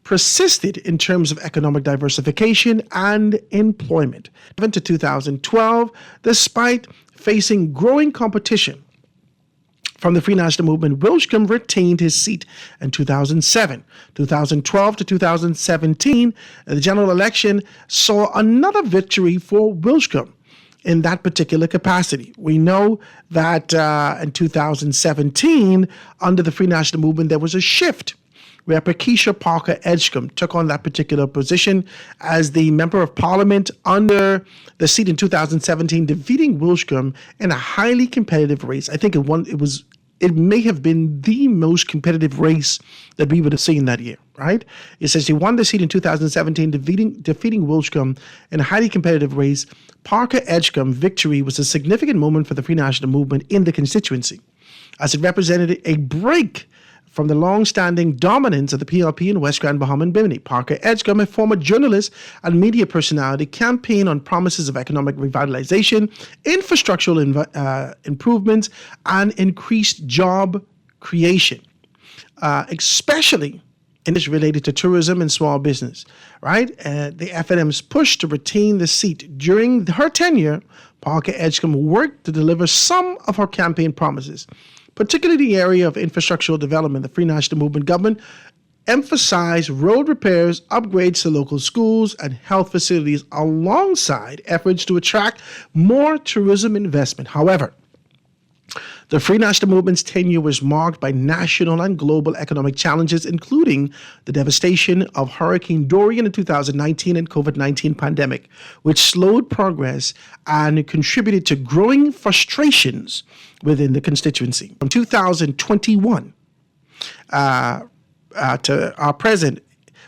S2: persisted in terms of economic diversification and employment. Even to 2012, despite facing growing competition from the Free National Movement, Wilshcombe retained his seat in 2007. 2012 to 2017, the general election saw another victory for Wilshcombe in that particular capacity. We know that in 2017, under the Free National Movement, there was a shift where Pakeisha Parker Edgecombe took on that particular position as the Member of Parliament under the seat in 2017, defeating Wilshcombe in a highly competitive race. I think it may have been the most competitive race that we would have seen that year, right? It says he won the seat in 2017, defeating Wilshcombe in a highly competitive race. Parker Edgecombe victory was a significant moment for the Free National Movement in the constituency, as it represented a break from the long-standing dominance of the PLP in West Grand Bahama and Bimini. Parker Edgecombe, a former journalist and media personality, campaigned on promises of economic revitalization, infrastructural improvements, and increased job creation, especially in this related to tourism and small business, right? The FNM's push to retain the seat during her tenure, Parker Edgecombe worked to deliver some of her campaign promises, particularly the area of infrastructural development. The Free National Movement government emphasized road repairs, upgrades to local schools and health facilities, alongside efforts to attract more tourism investment. However, the Free National Movement's tenure was marked by national and global economic challenges, including the devastation of Hurricane Dorian in 2019 and COVID-19 pandemic, which slowed progress and contributed to growing frustrations within the constituency. From 2021 to our present,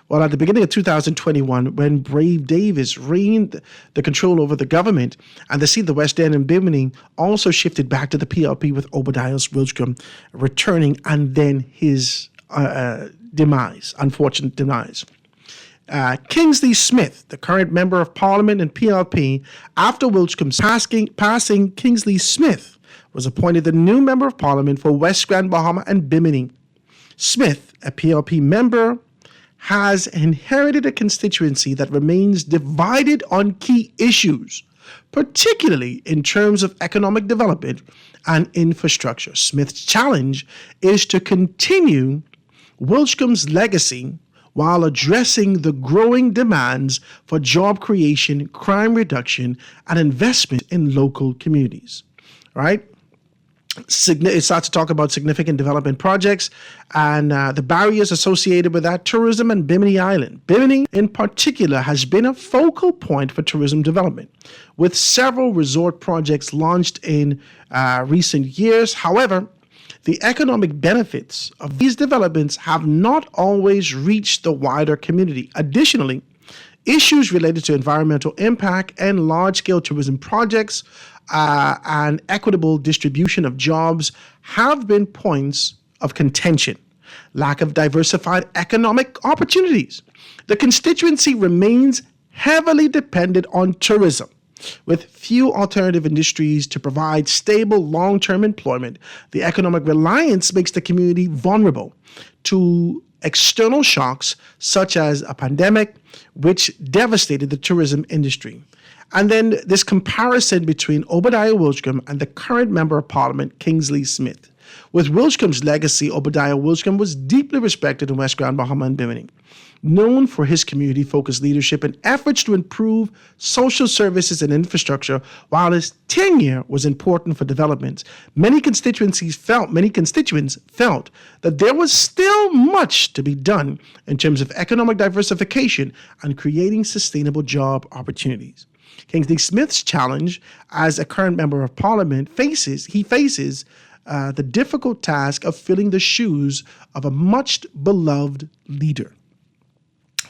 S2: well, at the beginning of 2021, when Brave Davis reigned the control over the government, and the seat of the West End and Bimini also shifted back to the PLP, with Obadiah Wilshcombe returning, and then his unfortunate demise. Kingsley Smith, the current Member of Parliament and PLP, after Wilshcombe's passing, Kingsley Smith was appointed the new Member of Parliament for West Grand Bahama and Bimini. Smith, a PLP member, has inherited a constituency that remains divided on key issues, particularly in terms of economic development and infrastructure. Smith's challenge is to continue Wilshcombe's legacy while addressing the growing demands for job creation, crime reduction, and investment in local communities. All right? It starts to talk about significant development projects and the barriers associated with that. Tourism and Bimini Island. Bimini, in particular, has been a focal point for tourism development, with several resort projects launched in recent years. However, the economic benefits of these developments have not always reached the wider community. Additionally, issues related to environmental impact and large-scale tourism projects and equitable distribution of jobs have been points of contention. Lack of diversified economic opportunities. The constituency remains heavily dependent on tourism, with few alternative industries to provide stable long-term employment. The economic reliance makes the community vulnerable to external shocks such as a pandemic, which devastated the tourism industry. And then this comparison between Obadiah Wilshcombe and the current Member of Parliament, Kingsley Smith. With Wilshcombe's legacy, Obadiah Wilshcombe was deeply respected in West Grand Bahama and Bimini, known for his community-focused leadership and efforts to improve social services and infrastructure. While his tenure was important for development, many constituents felt that there was still much to be done in terms of economic diversification and creating sustainable job opportunities. Kingsley Smith's challenge as a current Member of Parliament faces the difficult task of filling the shoes of a much beloved leader.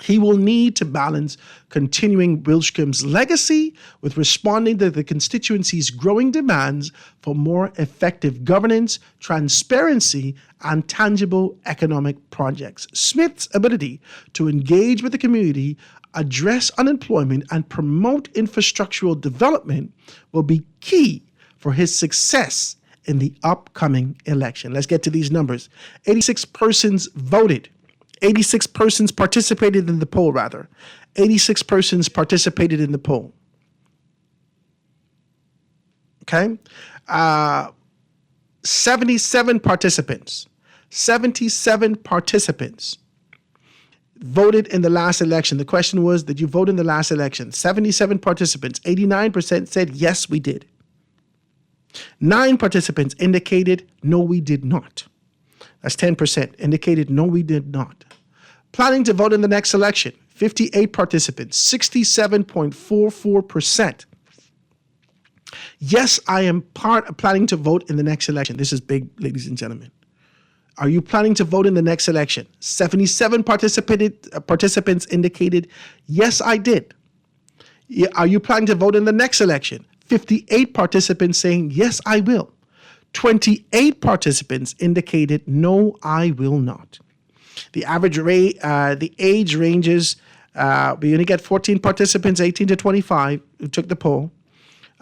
S2: He will need to balance continuing Wilshcombe's legacy with responding to the constituency's growing demands for more effective governance, transparency, and tangible economic projects. Smith's ability to engage with the community, address unemployment, and promote infrastructural development will be key for his success in the upcoming election. Let's get to these numbers. 86 persons voted. 86 persons participated in the poll, 86 persons participated in the poll. Okay? 77 participants voted in the last election. The question was, did you vote in the last election? 77 participants, 89% said, yes, we did. 9 participants indicated, no, we did not. That's 10%, indicated, no, we did not. Planning to vote in the next election, 58 participants, 67.44%. Yes, I am planning to vote in the next election. This is big, ladies and gentlemen. Are you planning to vote in the next election? 77 participants indicated, yes, I did. Are you planning to vote in the next election? 58 participants saying, yes, I will. 28 participants indicated, no, I will not. The average rate, the age ranges, we only get 14 participants, 18 to 25, who took the poll.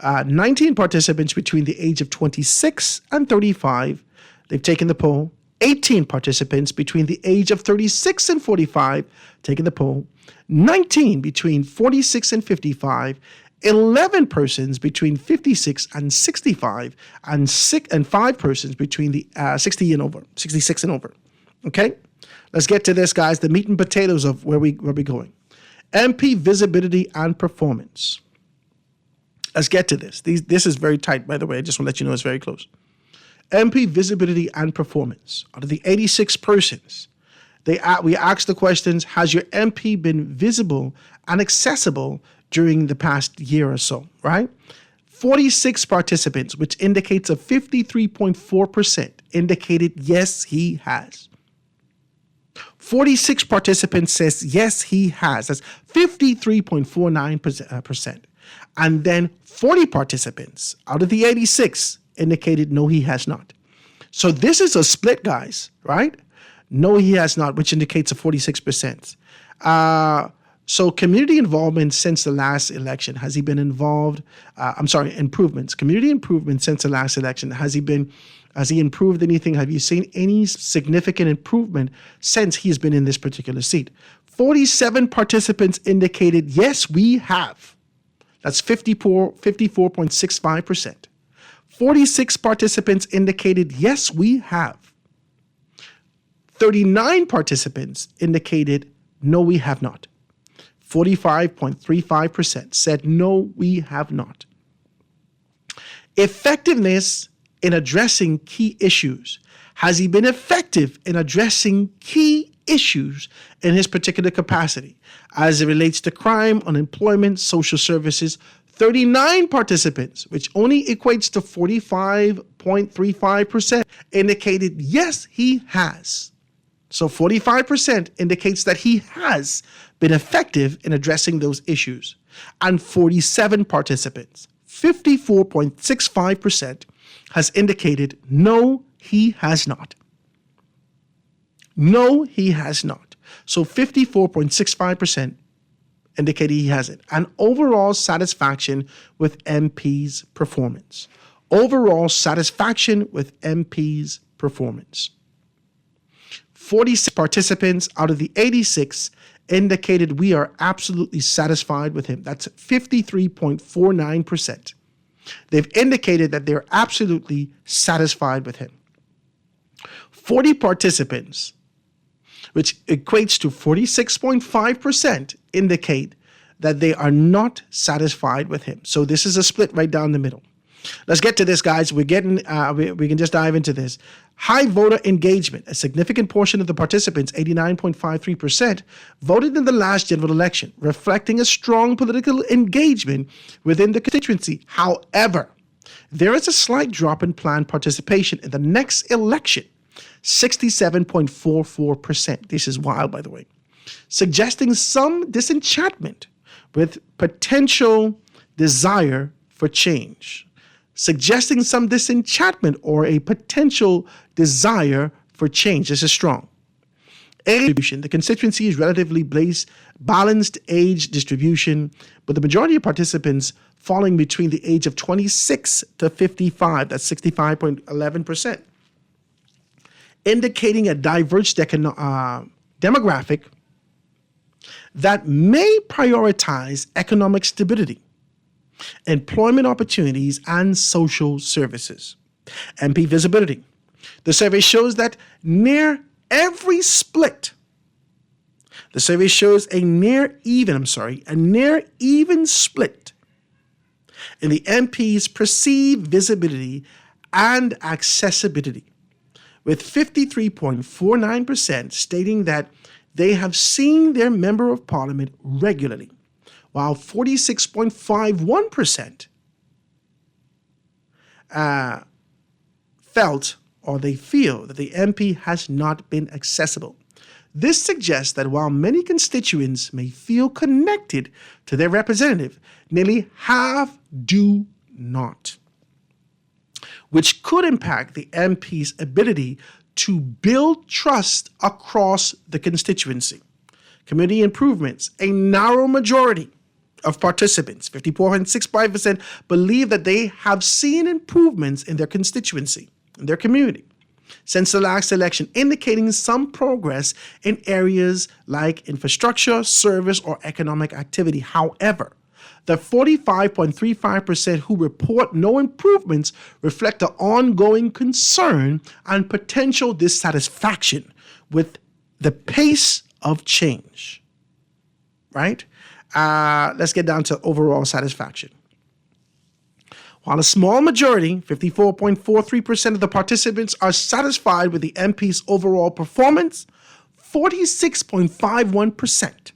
S2: 19 participants between the age of 26 and 35, they've taken the poll. 18 participants between the age of 36 and 45, taking the poll. 19 between 46 and 55. 11 persons between 56 and 65, and 5 persons between the 66 and over. Okay? Let's get to this, guys, the meat and potatoes of where we're going. MP visibility and performance. Let's get to this. This is very tight, by the way. I just want to let you know it's very close. MP visibility and performance. Out of the 86 persons, we asked the questions, has your MP been visible and accessible during the past year or so, right? 46 participants, which indicates a 53.4%, indicated yes, he has. 46 participants says yes, he has. That's 53.49%. And then 40 participants out of the 86 indicated no, he has not. So this is a split, guys, right? No, he has not, which indicates a 46%. So community involvement since the last election, has he been involved? Improvements. Community improvement since the last election. Has he improved anything? Have you seen any significant improvement since he's been in this particular seat? 47 participants indicated, yes, we have. That's 54.65%. 46 participants indicated, yes, we have. 39 participants indicated, no, we have not. 45.35% said, no, we have not. Effectiveness in addressing key issues. Has he been effective in addressing key issues in his particular capacity as it relates to crime, unemployment, social services? 39 participants, which only equates to 45.35%, indicated yes, he has. So 45% indicates that he has been effective in addressing those issues. And 47 participants, 54.65%, has indicated no, he has not. No, he has not. So 54.65% indicated he hasn't. And overall satisfaction with MP's performance. Overall satisfaction with MP's performance. 46 participants out of the 86 indicated we are absolutely satisfied with him. That's 53.49%. They've indicated that they're absolutely satisfied with him. 40 participants, which equates to 46.5%, indicate that they are not satisfied with him. So this is a split right down the middle. Let's get to this, guys. We can just dive into this. High voter engagement. A significant portion of the participants, 89.53%, voted in the last general election, reflecting a strong political engagement within the constituency. However, there is a slight drop in planned participation in the next election, 67.44%. This is wild, by the way. Suggesting some disenchantment with potential desire for change. Suggesting some disenchantment or a potential desire for change. This is strong. Age distribution. The constituency is relatively balanced age distribution, but the majority of participants falling between the age of 26 to 55. That's 65.11%. Indicating a diverse demographic that may prioritize economic stability, employment opportunities, and social services. MP visibility. The survey shows that near every split, the survey shows a near even split in the MP's perceived visibility and accessibility, with 53.49% stating that they have seen their member of parliament regularly, while 46.51% felt or they feel that the MP has not been accessible. This suggests that while many constituents may feel connected to their representative, nearly half do not, which could impact the MP's ability to build trust across the constituency. Community improvements, a narrow majority of participants, 54.65%, believe that they have seen improvements in their constituency, in their community, since the last election, indicating some progress in areas like infrastructure, service, or economic activity. However, the 45.35% who report no improvements reflect an ongoing concern and potential dissatisfaction with the pace of change. Right? Let's get down to overall satisfaction. While a small majority, 54.43% of the participants, are satisfied with the MP's overall performance, 46.51%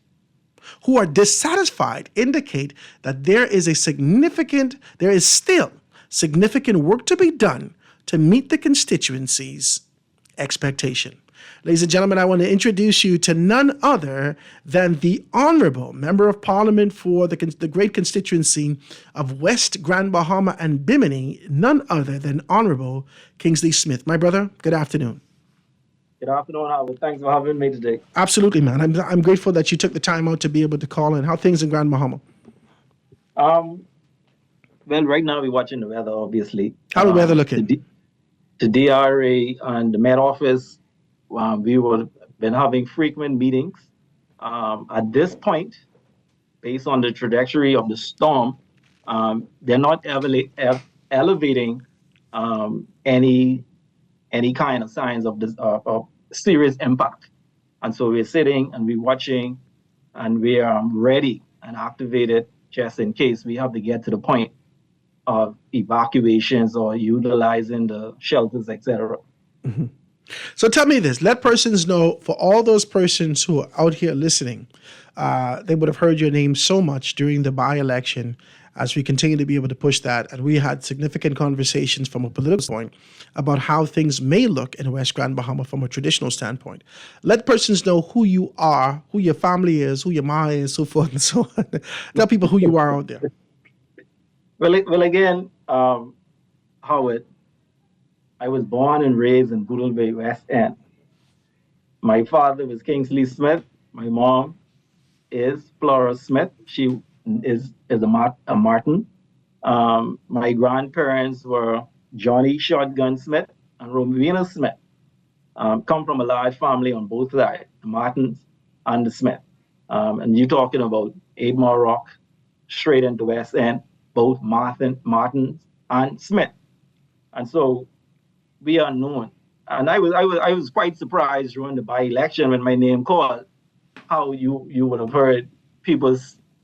S2: who are dissatisfied indicate that there is still significant work to be done to meet the constituency's expectation. Ladies and gentlemen, I want to introduce you to none other than the Honorable Member of Parliament for the great constituency of West Grand Bahama and Bimini, none other than Honorable Kingsley Smith. My brother, good afternoon.
S18: Good afternoon, Howard. Thanks for having me today.
S2: Absolutely, man. I'm grateful that you took the time out to be able to call in. How are things in Grand Bahama?
S18: Well, right now we're watching the weather, obviously.
S2: How the weather looking?
S18: The DRA and the Met Office, we have been having frequent meetings. At this point, based on the trajectory of the storm, they're not elevating any kind of signs of this of serious impact. And so we're sitting and we're watching and we are ready and activated just in case we have to get to the point of evacuations or utilizing the shelters, etc.
S2: Mm-hmm. So tell me this, let persons know, for all those persons who are out here listening, they would have heard your name so much during the by-election as we continue to be able to push that. And we had significant conversations from a political point about how things may look in West Grand Bahama from a traditional standpoint. Let persons know who you are, who your family is, who your ma is, so forth and so on. Tell people who you are out there.
S18: Well, again, Howard, I was born and raised in Boodle Bay, West End. My father was Kingsley Smith. My mom is Flora Smith. She is a Martin. My grandparents were Johnny Shotgun Smith and Romina Smith. Come from a large family on both sides, the Martins and the Smith. And you're talking about Aidmore Rock, straight into West End, both Martins and Smith. And so we are known. And I was quite surprised during the by-election when my name called, how you would have heard people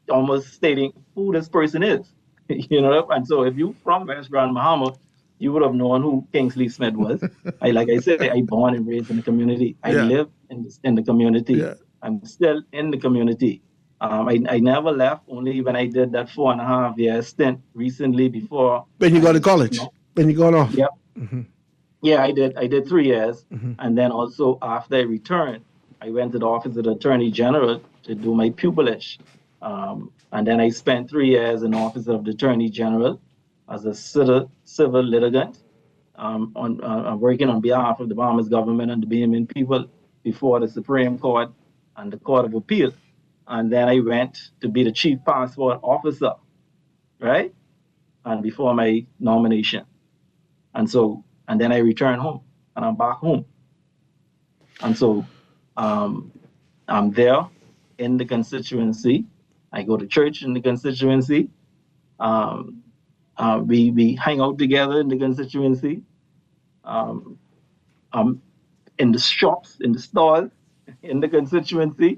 S18: almost stating who this person is. And so if you from West Grand Bahama, you would have known who Kingsley Smith was. Like I said, I born and raised in the community. I live in the community. Yeah. I'm still in the community. I never left, only when I did that 4.5-year stint recently before.
S2: When you go to college? When you got off?
S18: Yep.
S2: Mm-hmm.
S18: Yeah, I did 3 years. Mm-hmm. And then also after I returned, I went to the office of the Attorney General to do my pupillage. And then I spent 3 years in the office of the Attorney General as a civil litigant, working on behalf of the Bahamas government and the Bahamian people before the Supreme Court and the Court of Appeal. And then I went to be the Chief Passport Officer, right? And before my nomination. And then I returned home and I'm back home. And so I'm there in the constituency. I go to church in the constituency. We hang out together in the constituency. I'm in the shops, in the stores, in the constituency.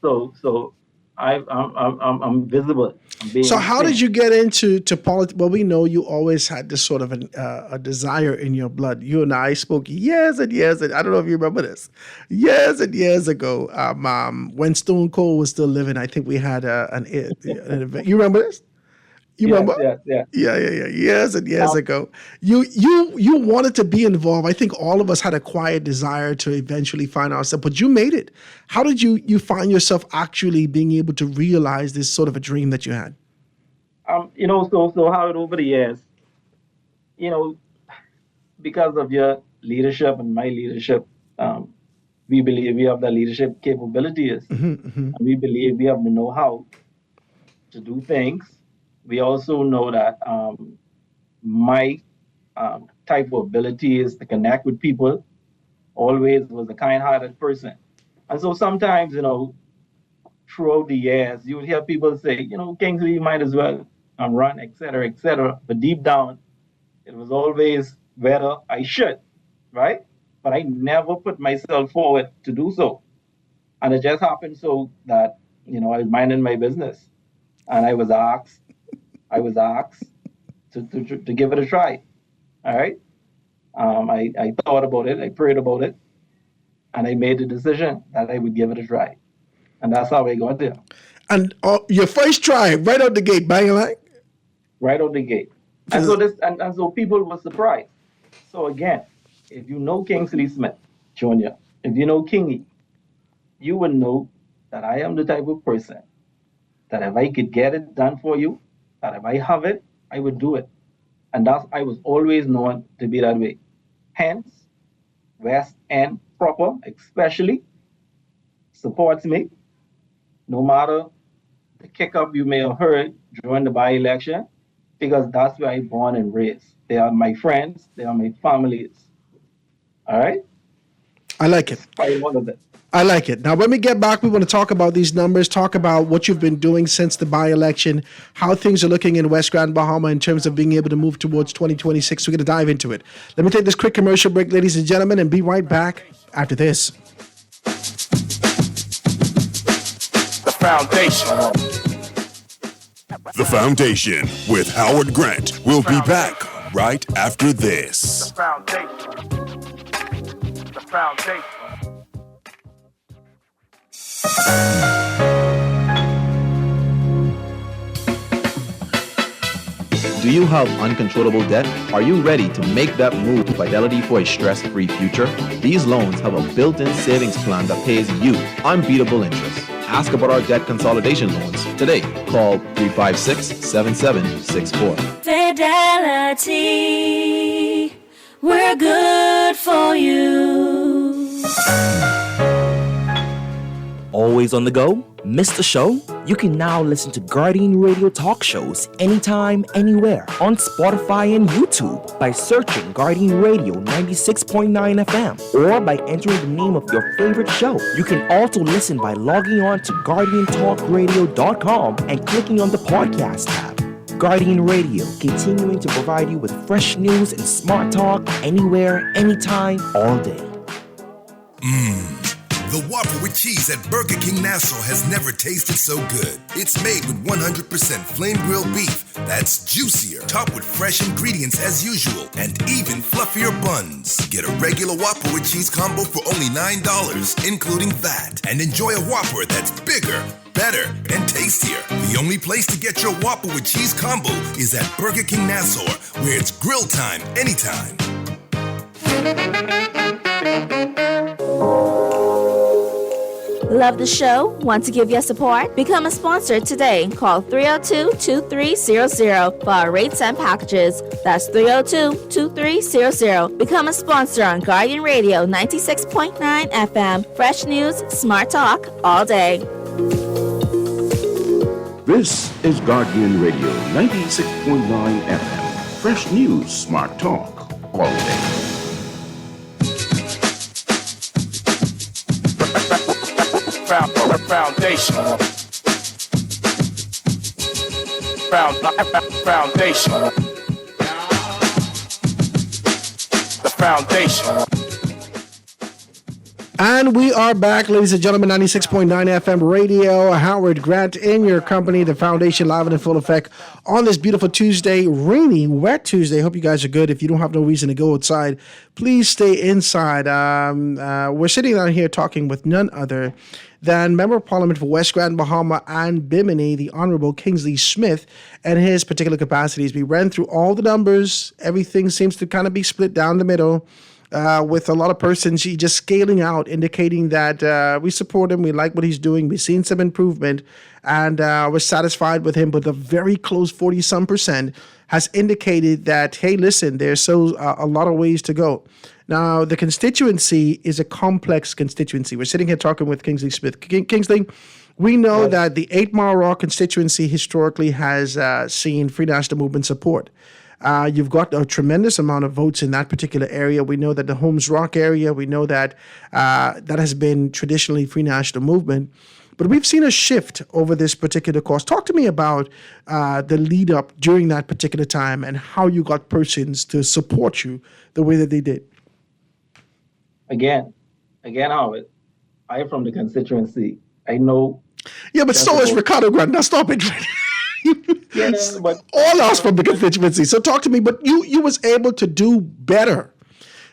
S18: So I'm visible.
S2: So how did you get into politics? Well, we know you always had this sort of a desire in your blood. You and I spoke years and years, and I don't know if you remember this, years and years ago, when Stone Cold was still living. I think we had an event. You remember this? You remember?
S18: Yeah.
S2: Years and years ago. You wanted to be involved. I think all of us had a quiet desire to eventually find ourselves, but you made it. How did you find yourself actually being able to realize this sort of a dream that you had?
S18: So Howard, over the years, because of your leadership and my leadership, we believe we have the leadership capabilities. And we believe we have the know-how to do things. We also know that my type of ability is to connect with people. Always was a kind-hearted person. And so sometimes, throughout the years, you would hear people say, Kingsley, you might as well run, et cetera, et cetera. But deep down, it was always whether I should, right? But I never put myself forward to do so. And it just happened so that, I was minding my business. And I was asked to give it a try. All right. I thought about it. I prayed about it. And I made the decision that I would give it a try. And that's how I got there.
S2: And your first try, right out the gate, bang like?
S18: Right out the gate. And so people were surprised. So again, if you know Kingsley Smith Jr., if you know Kingy, you will know that I am the type of person that if I could get it done for you, that if I have it, I would do it. And I was always known to be that way. Hence, West End proper, especially, supports me. No matter the kick-up you may have heard during the by-election, because that's where I born and raised. They are my friends. They are my families. All right?
S2: I like it. I like it. Now, when we get back, we want to talk about these numbers, talk about what you've been doing since the by-election, how things are looking in West Grand Bahama in terms of being able to move towards 2026. We're going to dive into it. Let me take this quick commercial break, ladies and gentlemen, and be right back after this.
S5: The Foundation with Howard Grant. We'll be back right after this.
S16: The Foundation.
S19: Do you have uncontrollable debt? Are you ready to make that move to Fidelity for a stress-free future? These loans have a built-in savings plan that pays you unbeatable interest. Ask about our debt consolidation loans today. Call 356-7764.
S20: Fidelity, we're good for you.
S21: Always on the go? Missed the show? You can now listen to Guardian Radio talk shows anytime, anywhere on Spotify and YouTube by searching Guardian Radio 96.9 FM or by entering the name of your favorite show. You can also listen by logging on to GuardianTalkRadio.com and clicking on the podcast tab. Guardian Radio, continuing to provide you with fresh news and smart talk anywhere, anytime, all day.
S5: The Whopper with cheese at Burger King Nassau has never tasted so good. It's made with 100% flame grilled beef that's juicier, topped with fresh ingredients as usual, and even fluffier buns. Get a regular Whopper with cheese combo for only $9, including that, and enjoy a Whopper that's bigger, better, and tastier. The only place to get your Whopper with cheese combo is at Burger King Nassau, where it's grill time anytime.
S20: Love the show? Want to give your support? Become a sponsor today. Call 302-2300 for our rates and packages. That's 302-2300. Become a sponsor on Guardian Radio 96.9 FM. Fresh news, smart talk, all day.
S17: This is Guardian Radio 96.9 FM. Fresh news, smart talk, all day.
S5: Foundation. Foundation. The
S8: foundation.
S2: And we are back, ladies and gentlemen, 96.9 FM radio. Howard Grant in your company, the foundation live and in full effect on this beautiful Tuesday, rainy, wet Tuesday. Hope you guys are good. If you don't have no reason to go outside, please stay inside. We're sitting down here talking with none other than Member of Parliament for West Grand, Bahama and Bimini, the Honorable Kingsley Smith, and his particular capacities. We ran through all the numbers. Everything seems to kind of be split down the middle. With a lot of persons, he just scaling out, indicating that we support him, we like what he's doing, we've seen some improvement, and we're satisfied with him. But a very close 40-some percent has indicated that, hey, listen, there's still a lot of ways to go. Now, the constituency is a complex constituency. We're sitting here talking with Kingsley Smith. Kingsley, we know that the 8 Mile Rock constituency historically has seen Free National Movement support. You've got a tremendous amount of votes in that particular area. We know that the Holmes Rock area, we know that that has been traditionally Free National Movement. But we've seen a shift over this particular course. Talk to me about the lead up during that particular time and how you got persons to support you the way that they did.
S18: Again, Howard, I'm from the constituency. I know.
S2: Yeah, but so is Ricardo Grant. Now stop it.
S18: Yeah, but
S2: all us from the constituency. So talk to me. But you was able to do better.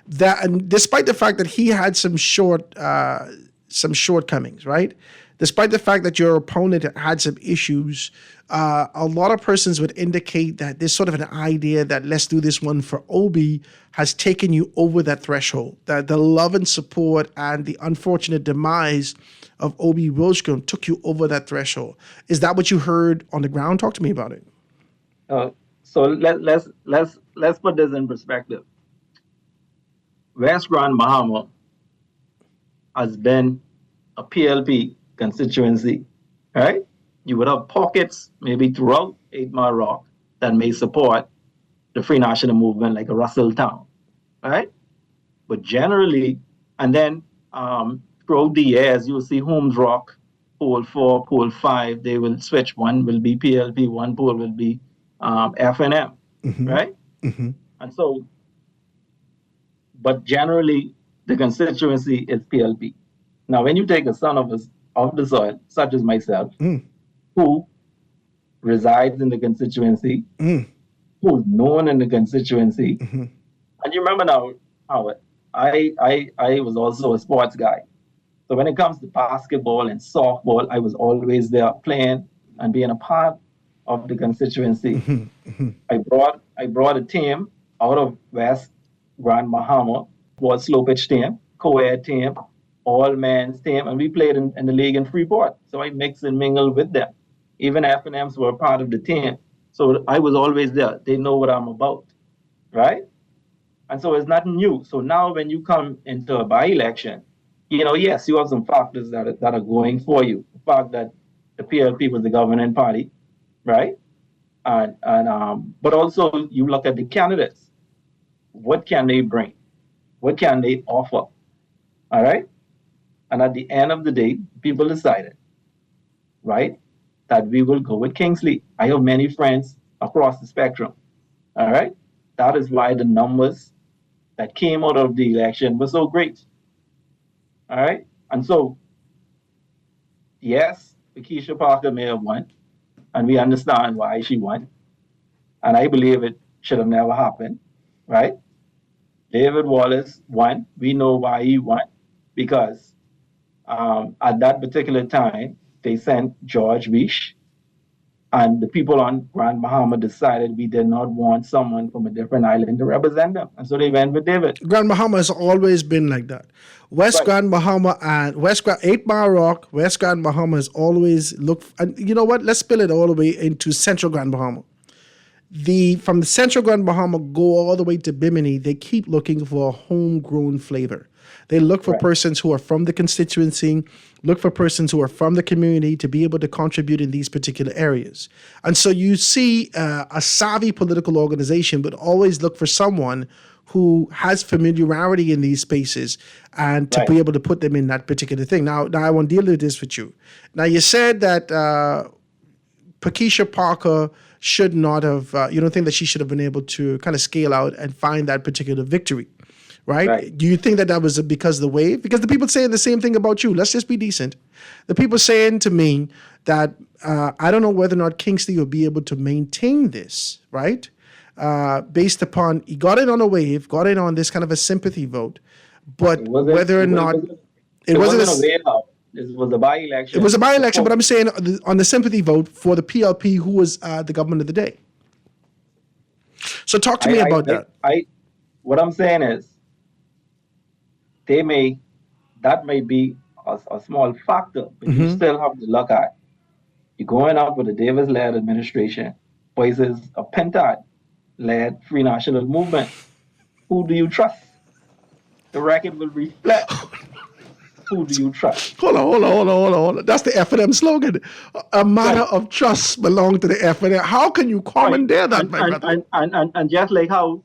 S2: That, and despite the fact that he had some shortcomings, right? Despite the fact that your opponent had some issues, a lot of persons would indicate that there's sort of an idea that let's do this one for Obi has taken you over that threshold. That the love and support and the unfortunate demise of Obi Wilshcombe took you over that threshold. Is that what you heard on the ground? Talk to me about it.
S18: So let's put this in perspective. West Grand Bahama has been a PLP constituency, right? You would have pockets maybe throughout 8 Mile Rock that may support the Free National Movement, like a Russelltown, right? But generally, and then throughout the years, you will see Holmes Rock, Pole 4, Pole 5, they will switch. One will be PLP, one pole will be FNM, right?
S2: Mm-hmm.
S18: And so, but generally, the constituency is PLP. Now, when you take a son of the soil, such as myself, who resides in the constituency, who's known in the constituency, and you remember now, Howard, I was also a sports guy. So when it comes to basketball and softball, I was always there playing and being a part of the constituency. I brought a team out of West Grand Bahama, was slow pitch team, co-ed team, all men's team, and we played in the league in Freeport. So I mixed and mingled with them. Even FNMs were part of the team. So I was always there. They know what I'm about, right? And so it's nothing new. So now when you come into a by-election, yes, you have some factors that are going for you. The fact that the PLP was the governing party, right? But also you look at the candidates. What can they bring? What can they offer? All right? And at the end of the day, people decided, right, that we will go with Kingsley. I have many friends across the spectrum. All right? That is why the numbers that came out of the election were so great. All right? And so, yes, Keisha Parker may have won, and we understand why she won. And I believe it should have never happened, right? David Wallace won. We know why he won, because at that particular time, they sent George Wish, and the people on Grand Bahama decided we did not want someone from a different island to represent them. And so they went with David.
S2: Grand Bahama has always been like that. West Grand Bahama and 8 Mile Rock, West Grand Bahama has always looked, and you know what? Let's spill it all the way into Central Grand Bahama. From the Central Grand Bahama go all the way to Bimini, they keep looking for a homegrown flavor. They look for persons who are from the constituency, look for persons who are from the community to be able to contribute in these particular areas. And so you see a savvy political organization, but always look for someone who has familiarity in these spaces and to be able to put them in that particular thing. Now I want to deal with this with you. Now, you said that Keisha Parker should not have, you don't think that she should have been able to kind of scale out and find that particular victory, right? Do you think that was because of the wave? Because the people saying the same thing about you. Let's just be decent. The people saying to me that I don't know whether or not Kingsley will be able to maintain this, right? Based upon he got in on a wave, got in on this kind of a sympathy vote, but whether or not
S18: it wasn't a wave out. It was a by-election.
S2: It was a by-election, but I'm saying on the sympathy vote for the PLP, who was the government of the day. So talk to me about that.
S18: What I'm saying is, that may be a small factor, but you still have to look at. You're going out with a Davis-led administration versus a Pentad-led Free National Movement. Who do you trust? The record will reflect. Who do you trust?
S2: Hold on. That's the F&M slogan. A matter of trust belongs to the F&M. How can you commandeer that, my brother?
S18: And just like how,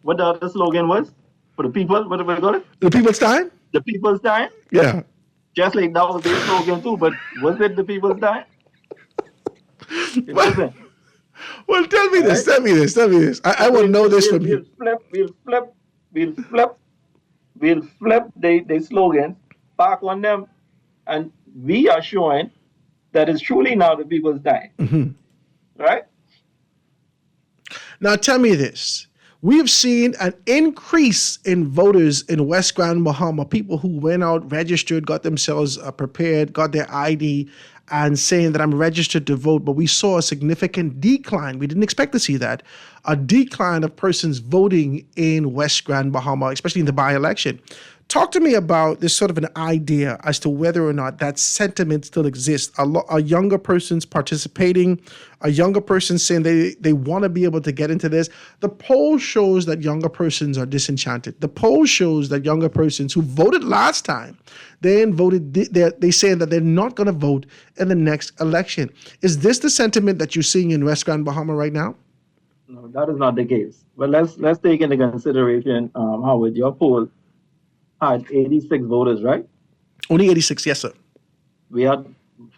S18: what the other slogan was for the people, what do we call it?
S2: The people's time?
S18: The people's time?
S2: Yeah.
S18: Just like that was their slogan too, but was it the people's time? It wasn't.
S2: Well, tell me this. I want to know this from you.
S18: We'll flip the slogans back on them, and we are showing that it's truly now the people's time. Right?
S2: Now, tell me this. We have seen an increase in voters in West Grand Bahama, people who went out, registered, got themselves prepared, got their ID, and saying that I'm registered to vote. But we saw a significant decline. We didn't expect to see that. A decline of persons voting in West Grand Bahama, especially in the by-election. Talk to me about this sort of an idea as to whether or not that sentiment still exists. A younger person's participating, a younger person saying they want to be able to get into this. The poll shows that younger persons are disenchanted. The poll shows that younger persons who voted last time, they saying that they're not going to vote in the next election. Is this the sentiment that you're seeing in West Grand Bahama right now?
S18: No, that is not the case. But let's take into consideration, Howard, your poll had 86 voters, right?
S2: Only 86, yes, sir.
S18: We had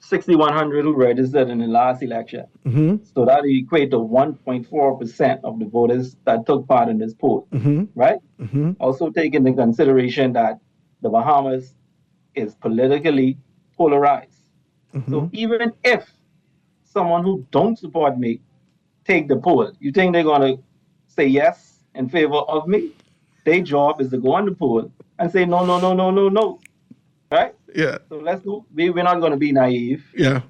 S18: 6,100 who registered in the last election. So that equates to 1.4% of the voters that took part in this poll, right? Also take into consideration that the Bahamas is politically polarized. So even if someone who don't support me take the poll, you think they're going to say yes in favor of me? Their job is to go on the poll and say no, right?
S2: Yeah.
S18: So we're not going to be naive.
S2: Yeah.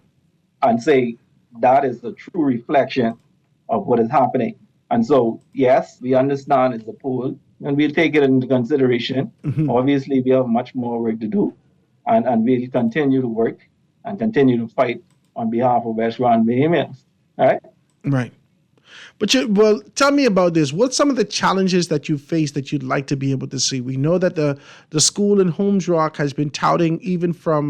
S18: And say that is the true reflection of what is happening. And so, yes, we understand it's a poll, and we'll take it into consideration. Obviously, we have much more work to do, and we'll continue to work and continue to fight on behalf of West Grand Bahamians. All right?
S2: Right. But tell me about this. What's some of the challenges that you face that you'd like to be able to see? We know that the school in Holmes Rock has been touting, even from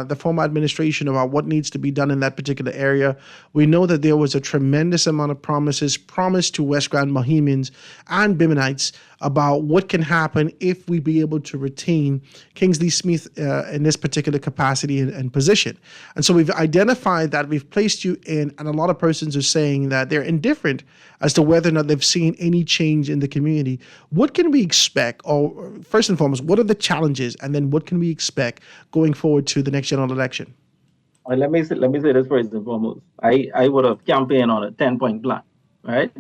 S2: the former administration, about what needs to be done in that particular area. We know that there was a tremendous amount of promised to West Grand Bahamians and Biminites about what can happen if we be able to retain Kingsley Smith in this particular capacity and position. And so we've identified that, we've placed you in, and a lot of persons are saying that they're indifferent as to whether or not they've seen any change in the community. What can we expect? Or first and foremost, what are the challenges? And then what can we expect going forward to the next general election?
S18: Well, let me say this first and foremost. I would have campaigned on a 10-point plan, right?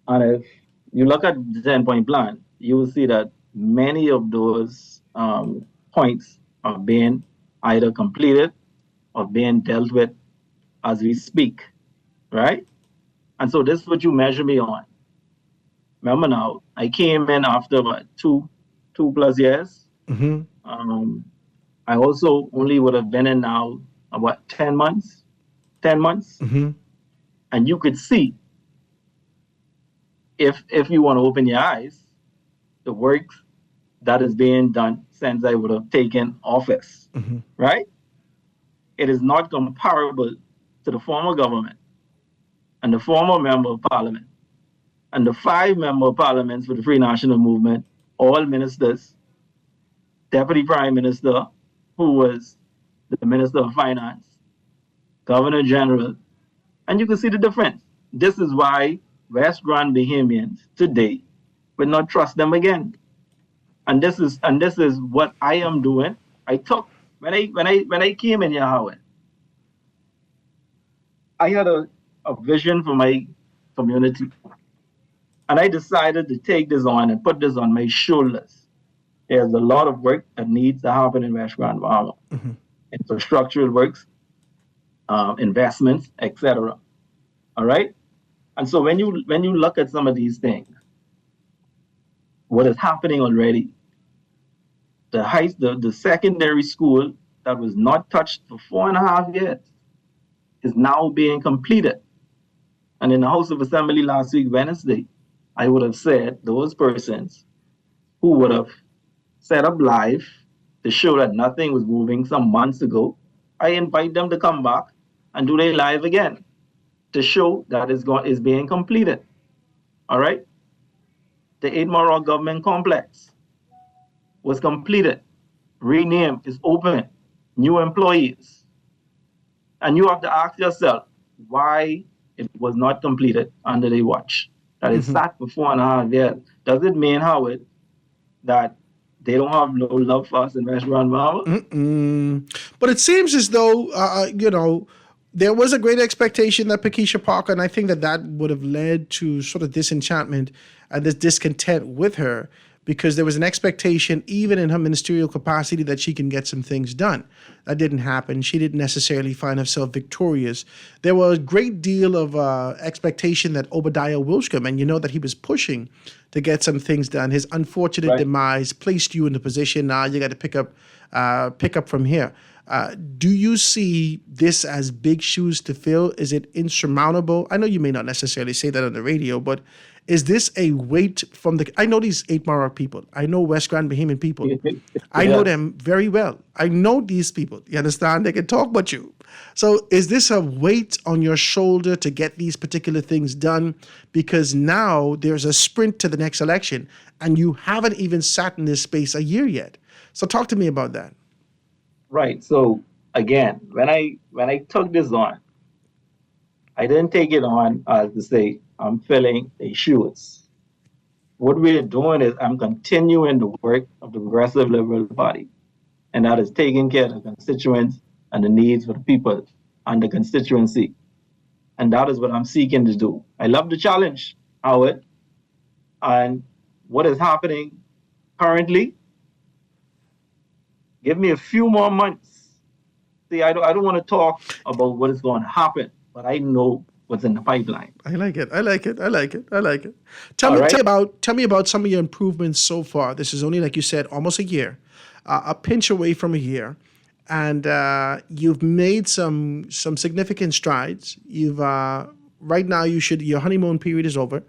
S18: And if you look at the 10-point plan, you will see that many of those points are being either completed or being dealt with as we speak, right? And so this is what you measure me on. Remember now, I came in after about two plus years. I also only would have been in now about 10 months. And you could see, if you want to open your eyes, the work that is being done since I would have taken office, right? It is not comparable to the former government and the former member of parliament and the 5 member of parliaments for the Free National Movement, all ministers, Deputy Prime Minister, who was the Minister of Finance, Governor General, and you can see the difference. This is why West Grand Bahamians today will not trust them again. And this is what I am doing. I took when I came in here, Howard, I had a vision for my community. And I decided to take this on and put this on my shoulders. There's a lot of work that needs to happen in West Grand Bahama. Infrastructural works, investments, etc. All right? And so when you look at some of these things, what is happening already, the secondary school that was not touched for 4.5 years is now being completed. And in the House of Assembly last week, Wednesday, I would have said those persons who would have set up live to show that nothing was moving some months ago, I invite them to come back and do their live again to show that is being completed. All right? The 8 Mile Rock Government Complex was completed, renamed, is open, new employees. And you have to ask yourself why it was not completed under their watch. That is sat for 4.5 years. Does it mean, Howard, that they don't have no love for us in West Grand Bahama?
S2: But it seems as though, there was a great expectation that Pakeisha Parker, and I think that would have led to sort of disenchantment and this discontent with her, because there was an expectation, even in her ministerial capacity, that she can get some things done. That didn't happen. She didn't necessarily find herself victorious. There was a great deal of expectation that Obadiah Wilshcombe, and you know that he was pushing to get some things done. His unfortunate demise placed you in the position, now you got to pick up from here. Do you see this as big shoes to fill? Is it insurmountable? I know you may not necessarily say that on the radio, but is this a weight from I know these 8 Mile Rock people. I know West Grand Bahamian people. I know them very well. I know these people. You understand? They can talk about you. So is this a weight on your shoulder to get these particular things done? Because now there's a sprint to the next election, and you haven't even sat in this space a year yet. So talk to me about that.
S18: Right. So again, when I took this on, I didn't take it on as to say I'm filling the shoes. What we're doing is I'm continuing the work of the Progressive Liberal Party, and that is taking care of the constituents and the needs for the people and the constituency. And that is what I'm seeking to do. I love the challenge, Howard. And what is happening currently, give me a few more months. See, I don't want to talk about what is going to happen, but I know what's in the pipeline.
S2: I like it. Tell me about some of your improvements so far. This is only, like you said, almost a year, a pinch away from a year, and you've made some significant strides. You've right now your honeymoon period is over.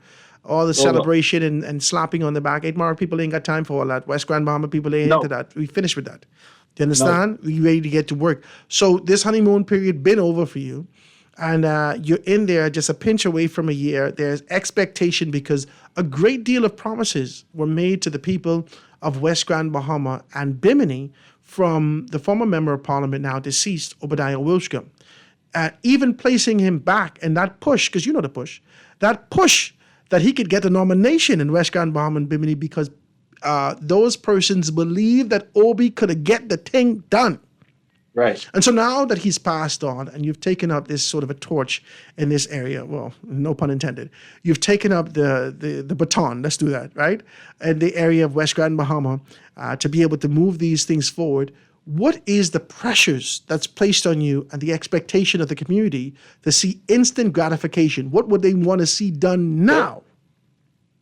S2: All the celebration and slapping on the back. 8 Mile Rock people ain't got time for all that. West Grand Bahama people ain't into that. We finished with that. Do you understand? We ready to get to work. So this honeymoon period been over for you, and you're in there just a pinch away from a year. There's expectation because a great deal of promises were made to the people of West Grand Bahama and Bimini from the former member of parliament, now deceased, Obadiah Wilshcombe. Even placing him back in that push, because you know the push, that he could get a nomination in West Grand Bahama and Bimini because those persons believe that Obi could get the thing done.
S18: Right.
S2: And so now that he's passed on and you've taken up this sort of a torch in this area, well, no pun intended, you've taken up the baton, let's do that, right? In the area of West Grand Bahama to be able to move these things forward. What is the pressures that's placed on you and the expectation of the community to see instant gratification? What would they want to see done now?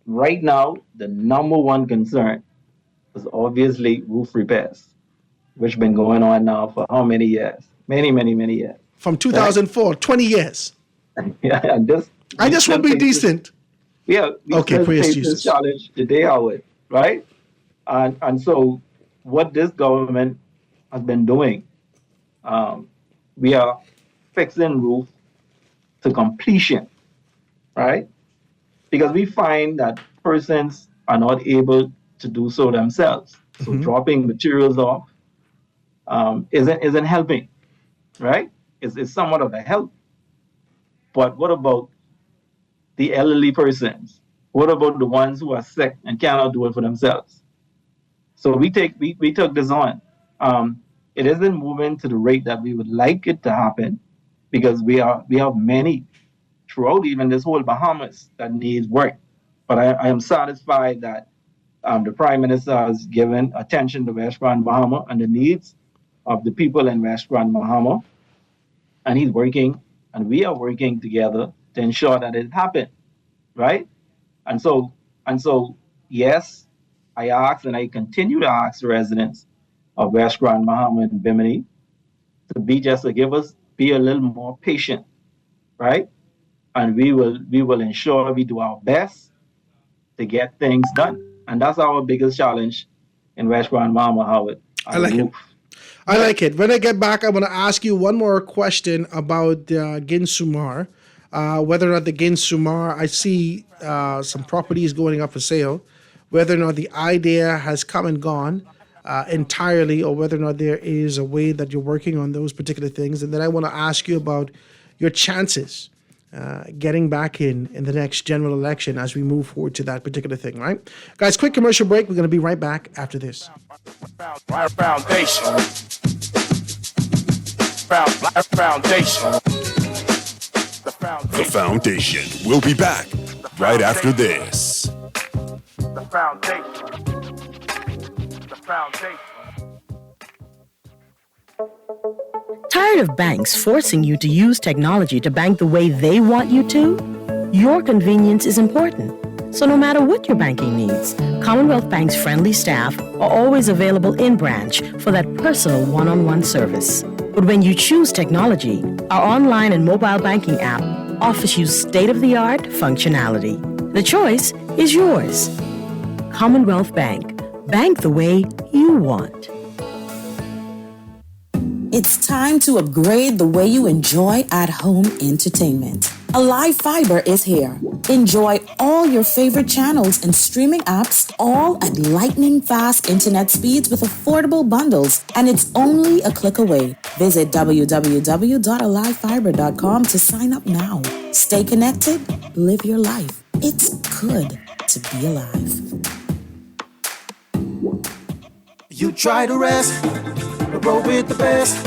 S18: Right now, the number one concern is obviously roof repairs, which have been going on now for how many years? Many, many, many years.
S2: From 2004, right? 20 years.
S18: Yeah, and
S2: I just want to be decent.
S18: Okay,
S2: praise Jesus.
S18: This challenge today, Howard, right? And so what this government has been doing, we are fixing roof to completion, right? Because we find that persons are not able to do so themselves. So dropping materials off isn't helping, right? It's somewhat of a help. But what about the elderly persons What about the ones who are sick and cannot do it for themselves? So we took this on. It isn't moving to the rate that we would like it to happen, because we have many throughout even this whole Bahamas that needs work. But I am satisfied that the Prime Minister has given attention to West Grand Bahama and the needs of the people in West Grand Bahama, and he's working, and we are working together to ensure that it happens, right? And so, yes, I ask, and I continue to ask the residents of West Grand Bahama and Bimini to be a little more patient, right? And we will ensure we do our best to get things done. And that's our biggest challenge in West Grand Bahama, Howard.
S2: I like it. When I get back, I want to ask you one more question about Gin Sumar. Whether or not the Gin Sumar, I see some properties going up for sale, whether or not the idea has come and gone entirely, or whether or not there is a way that you're working on those particular things. And then I want to ask you about your chances getting back in the next general election as we move forward to that particular thing, right? Guys, quick commercial break. We're going to be right back after this.
S1: Foundation. The Foundation. We'll be back right after this.
S6: The Foundation. The Foundation.
S22: Tired of banks forcing you to use technology to bank the way they want you to? Your convenience is important. So no matter what your banking needs, Commonwealth Bank's friendly staff are always available in branch for that personal one-on-one service. But when you choose technology, our online and mobile banking app offers you state-of-the-art functionality. The choice is yours. Commonwealth Bank. Bank the way you want.
S23: It's time to upgrade the way you enjoy at-home entertainment. Alive Fiber is here. Enjoy all your favorite channels and streaming apps, all at lightning-fast internet speeds with affordable bundles, and it's only a click away. Visit www.alivefiber.com to sign up now. Stay connected, live your life. It's good to be alive.
S10: You try to rest, but roll with the best.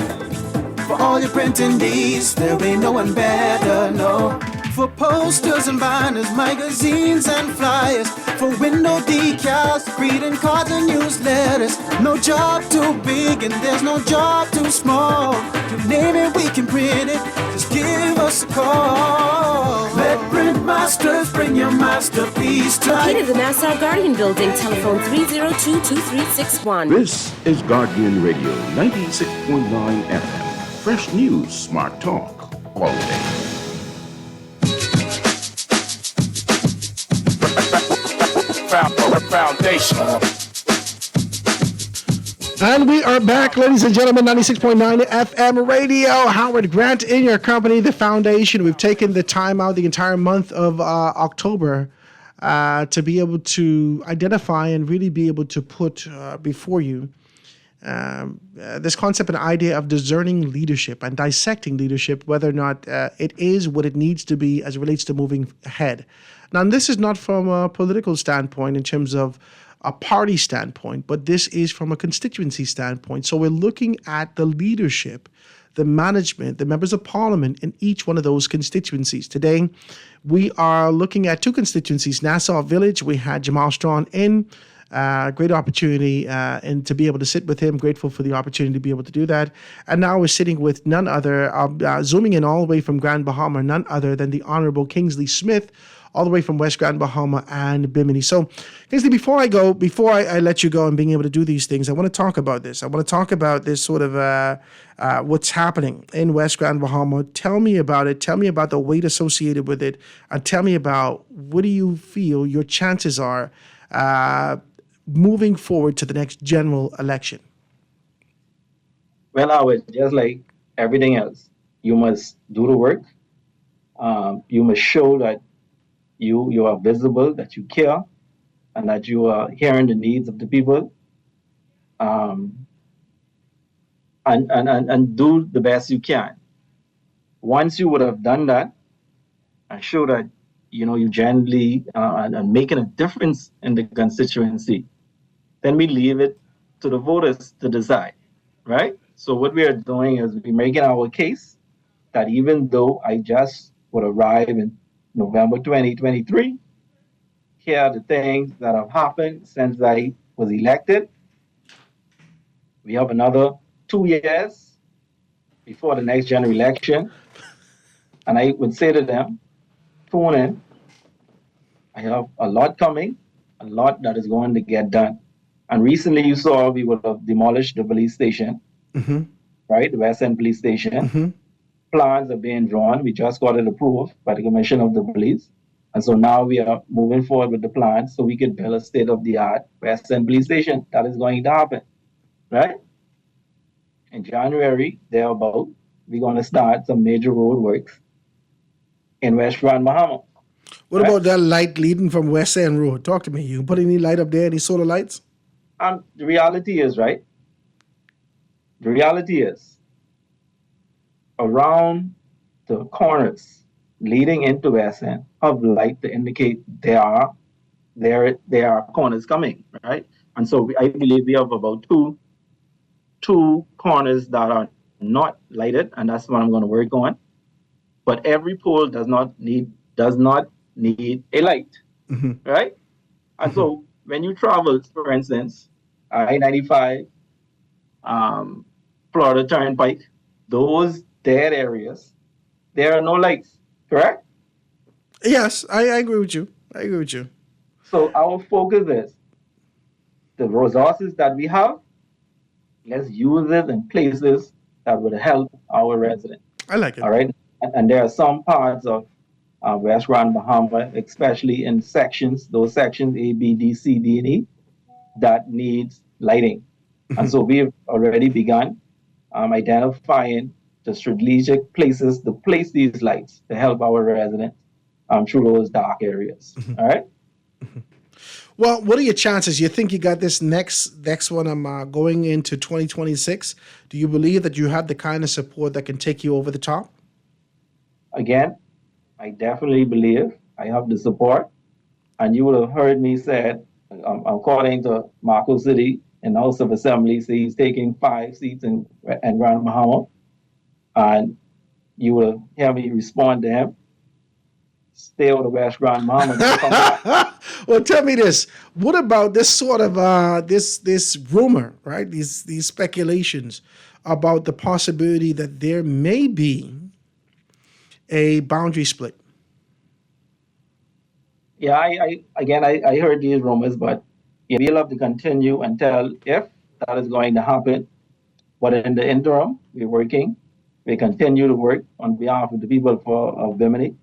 S10: For all your printing needs, there ain't no one better, no. For posters and banners, magazines and flyers, for window decals, greeting cards and newsletters. No job too big and there's no job too small. You name it, we can print it, just give us a call. Let Print Masters bring your masterpiece to life.
S13: Located at the Nassau Guardian Building, telephone 302-2361.
S17: This is Guardian Radio 96.9 FM. Fresh news, smart talk, all day.
S6: Foundation.
S2: And we are back, ladies and gentlemen, 96.9 FM radio. Howard Grant in your company, the Foundation. We've taken the time out the entire month of October to be able to identify and really be able to put before you this concept and idea of discerning leadership and dissecting leadership, whether or not it is what it needs to be as it relates to moving ahead. Now, this is not from a political standpoint in terms of a party standpoint, but this is from a constituency standpoint. So we're looking at the leadership, the management, the members of parliament in each one of those constituencies. Today, we are looking at two constituencies, Nassau Village. We had Jamal Strawn in. Great opportunity and to be able to sit with him. Grateful for the opportunity to be able to do that. And now we're sitting with none other, zooming in all the way from Grand Bahama, none other than the Honorable Kingsley Smith, all the way from West Grand Bahama and Bimini. So, Kingsley, before I let you go and being able to do these things, I want to talk about this. I want to talk about this sort of what's happening in West Grand Bahama. Tell me about it. Tell me about the weight associated with it. And tell me about what do you feel your chances are moving forward to the next general election?
S18: Well, Howard, just like everything else, you must do the work. You must show that you are visible, that you care, and that you are hearing the needs of the people. And do the best you can. Once you would have done that and show that you generally and making a difference in the constituency, then we leave it to the voters to decide, right? So what we are doing is we're making our case that even though I just would arrive in November 2023, here are the things that have happened since I was elected. We have another 2 years before the next general election. And I would say to them, tune in. I have a lot coming, a lot that is going to get done. And recently you saw we would have demolished the police station, right? The West End police station. Plans are being drawn. We just got it approved by the Commission of the Police. And so now we are moving forward with the plans so we can build a state-of-the-art West End police station. That is going to happen, right? In January, thereabout, we're going to start some major road works in West Grand Bahama.
S2: What about that light leading from West End Road? Talk to me. You can put any light up there, any solar lights?
S18: The reality is, right? The reality is, around the corners leading into West End have light to indicate there are corners coming, right? And so I believe we have about two corners that are not lighted, and that's what I'm going to work on. But every pole does not need a light, right? And so when you travel, for instance, I-95, Florida Turnpike, those dead areas, there are no lights, correct?
S2: Yes, I agree with you. I agree with you.
S18: So our focus is the resources that we have, let's use it in places that would help our residents.
S2: I like it.
S18: All right. And there are some parts of West Grand Bahama, especially in sections, those sections A, B, D, C, D, and E, that needs lighting. And so we've already begun identifying the strategic places to place these lights to help our residents through those dark areas. All right.
S2: Well, what are your chances? You think you got this next one going into 2026? Do you believe that you have the kind of support that can take you over the top?
S18: Again, I definitely believe I have the support. And you would have heard me said, according to Marco City in the House of Assembly, say he's taking 5 seats in Grand Bahama. And you will hear me respond to him. Stay out of West Grand Bahama.
S2: Well, tell me this. What about this sort of this rumor, right? These speculations about the possibility that there may be a boundary split?
S18: Yeah, I heard these rumors, but we'll have to continue until if that is going to happen. But in the interim, we're working. We continue to work on behalf of the people of Bimini.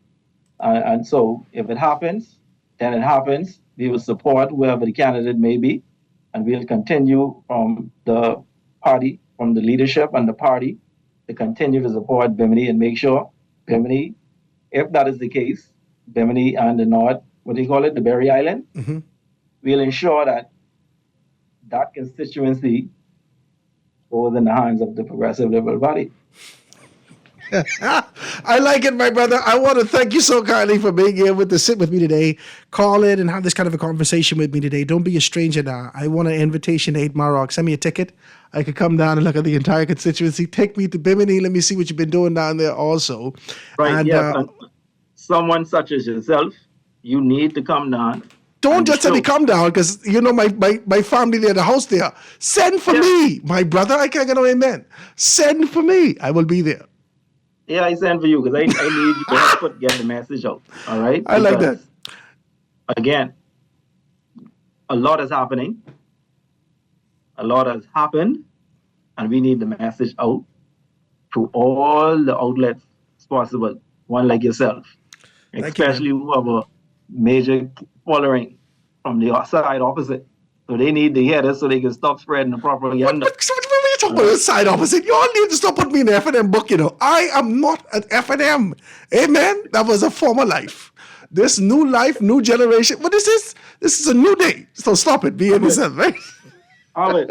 S18: And so if it happens, then it happens. We will support whoever the candidate may be. And we'll continue from the party, from the leadership and the party, to continue to support Bimini and make sure Bimini, if that is the case, Bimini and the North, what do you call it, the Berry Island, we'll ensure that that constituency goes in the hands of the Progressive Liberal Party.
S2: I like it, my brother. I want to thank you so kindly for being able to sit with me today, call in and have this kind of a conversation with me today. Don't be a stranger now. I want an invitation to 8 Maroc. Send me a ticket. I could come down and look at the entire constituency. Take me to Bimini. Let me see what you've been doing down there also.
S18: Right,
S2: and,
S18: and someone such as yourself, you need to come down.
S2: Don't just let me come down because, you know, my family there, the house there. Send for me, my brother. I can't get no amen. Send for me. I will be there.
S18: Yeah, I send for you because I need you to help get the message out. All right?
S2: I like that.
S18: Again, a lot is happening. A lot has happened, and we need the message out to all the outlets possible. One like yourself, especially who have a major following from the side opposite. So they need to hear this so they can stop spreading the propaganda.
S2: What are you talking about the side opposite? You all need to stop putting me in the F&M book, you know. I am not an F&M. Amen? That was a former life. This new life, new generation. What is this? This is a new day. So stop it. Be in yourself, right?
S18: Howard.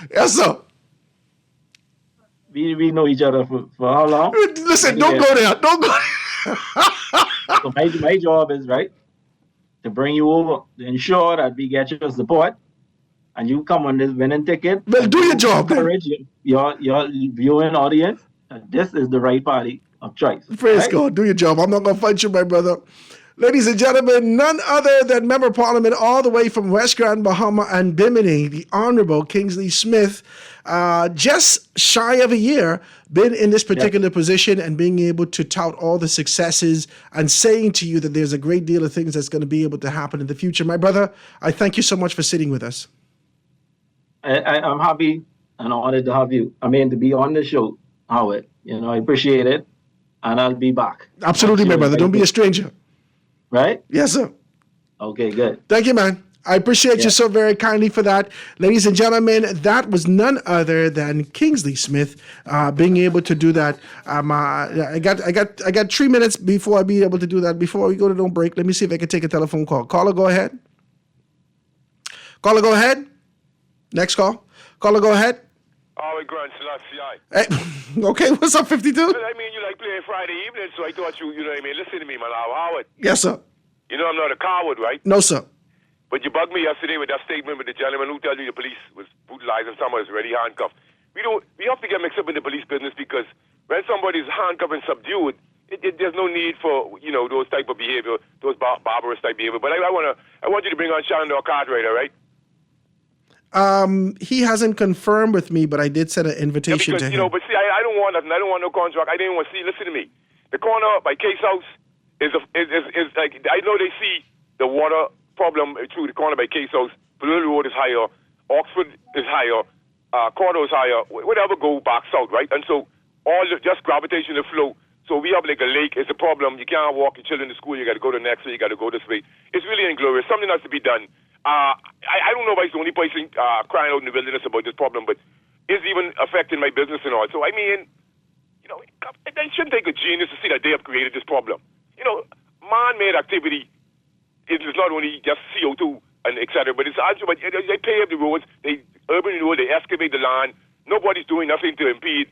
S2: Yes, sir.
S18: We know each other for how long?
S2: Listen, don't go there. Don't go there.
S18: So my job is, right, to bring you over, to ensure that we get your support, and you come on this winning ticket.
S2: Well, do your job.
S18: Encourage your viewing audience that this is the right party of choice.
S2: Praise
S18: right?
S2: God. Do your job. I'm not going to fight you, my brother. Ladies and gentlemen, none other than Member of Parliament all the way from West Grand, Bahama and Bimini, the Honorable Kingsley Smith, just shy of a year, been in this particular position and being able to tout all the successes and saying to you that there's a great deal of things that's going to be able to happen in the future. My brother, I thank you so much for sitting with us.
S18: I'm happy and honored to have you. I mean, to be on the show, Howard. I appreciate it, and I'll be back.
S2: Absolutely, my brother. Don't be a stranger.
S18: Right?
S2: Yes, sir.
S18: Okay, good.
S2: Thank you, man. I appreciate you so very kindly for that. Ladies and gentlemen, that was none other than Kingsley Smith being able to do that. I got 3 minutes before I be able to do that. Before we go to no break, let me see if I can take a telephone call. Caller, go ahead. Caller, go ahead. Next call. Caller, go ahead.
S3: Howard Grant, Selassie.
S2: Hey, okay, what's up, 52?
S3: I mean, you like playing Friday evening, so I thought you know what I mean? Listen to me, man. Howard.
S2: Yes, sir.
S3: You know I'm not a coward, right?
S2: No, sir.
S3: But you bugged me yesterday with that statement with the gentleman who told you the police was brutalizing someone who's already handcuffed. We have to get mixed up in the police business because when somebody's handcuffed and subdued, there's no need for those type of behavior, those barbarous type behavior. But I want you to bring on Shandor Cartwright, right?
S2: He hasn't confirmed with me, but I did send an invitation to him.
S3: But see, I don't want nothing. I don't want no contract. I didn't want to see. Listen to me. The corner by Case House is like, I know they see the water problem through the corner by Case House. Blue Road is higher. Oxford is higher. Cordo is higher. Whatever go back south, right? And so just gravitational flow. So we have like a lake. It's a problem. You can't walk your children to school. You got to go to the next way. You got to go this way. It's really inglorious. Something has to be done. I don't know if I'm the only person crying out in the wilderness about this problem, but it's even affecting my business and all. So, I mean, they shouldn't take a genius to see that they have created this problem. Man-made activity is not only just CO2 and et cetera, but it's also, they pave the roads, they urban renewal, they excavate the land. Nobody's doing nothing to impede.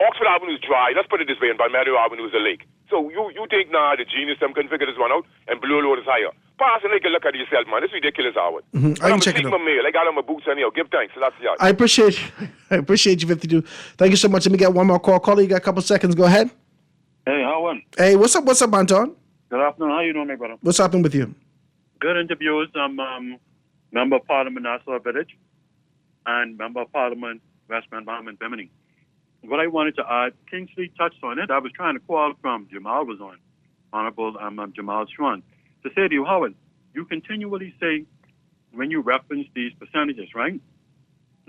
S3: Oxford Avenue is dry. Let's put it this way, and Balmetto Avenue is a lake. So you think now the genius them can figure this one out, and Blue Road is higher. Pass and take a look at it yourself, man. This is ridiculous, Howard.
S2: Mm-hmm.
S3: I'm checking my mail. I got on my boots anyhow. Give thanks. So that's the
S2: I appreciate you, 52. Thank you so much. Let me get one more call. Caller, you got a couple seconds. Go ahead.
S7: Hey, Howard.
S2: Hey, what's up, Anton?
S7: Good afternoon. How you doing, my brother?
S2: What's happening with you?
S7: Good interviews. I'm Member of Parliament, Nassau Village, and Member of Parliament, West Bahama and Bimini. What I wanted to add, Kingsley touched on it. I was trying to call from Jamal was on, Honorable Jamal Schwan, to say to you, Howard, you continually say, when you reference these percentages, right,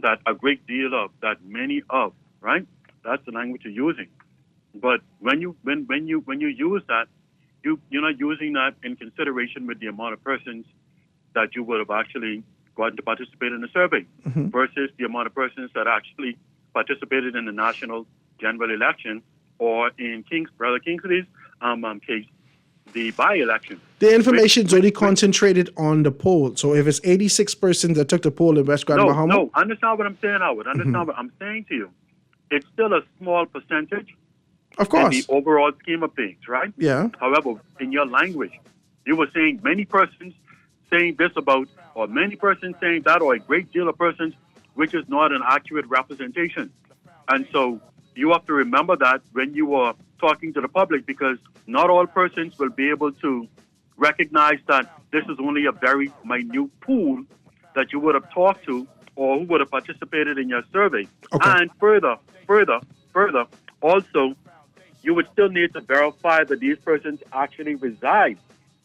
S7: that a great deal of, that many of, right, that's the language you're using. But when you use that, you're not using that in consideration with the amount of persons that you would have actually gotten to participate in the survey versus the amount of persons that actually participated in the national general election, or in Brother Kingsley's case, the by-election.
S2: The information is only concentrated on the poll. So if it's 86 persons that took the poll in West Grand Bahama.
S7: No, understand what I'm saying, Howard. Understand what I'm saying to you. It's still a small percentage.
S2: Of course.
S7: In the overall scheme of things, right?
S2: Yeah.
S7: However, in your language, you were saying many persons saying this about, or many persons saying that, or a great deal of persons, which is not an accurate representation. And so you have to remember that when you are talking to the public, because not all persons will be able to recognize that this is only a very minute pool that you would have talked to or who would have participated in your survey. Okay. And further, also, you would still need to verify that these persons actually reside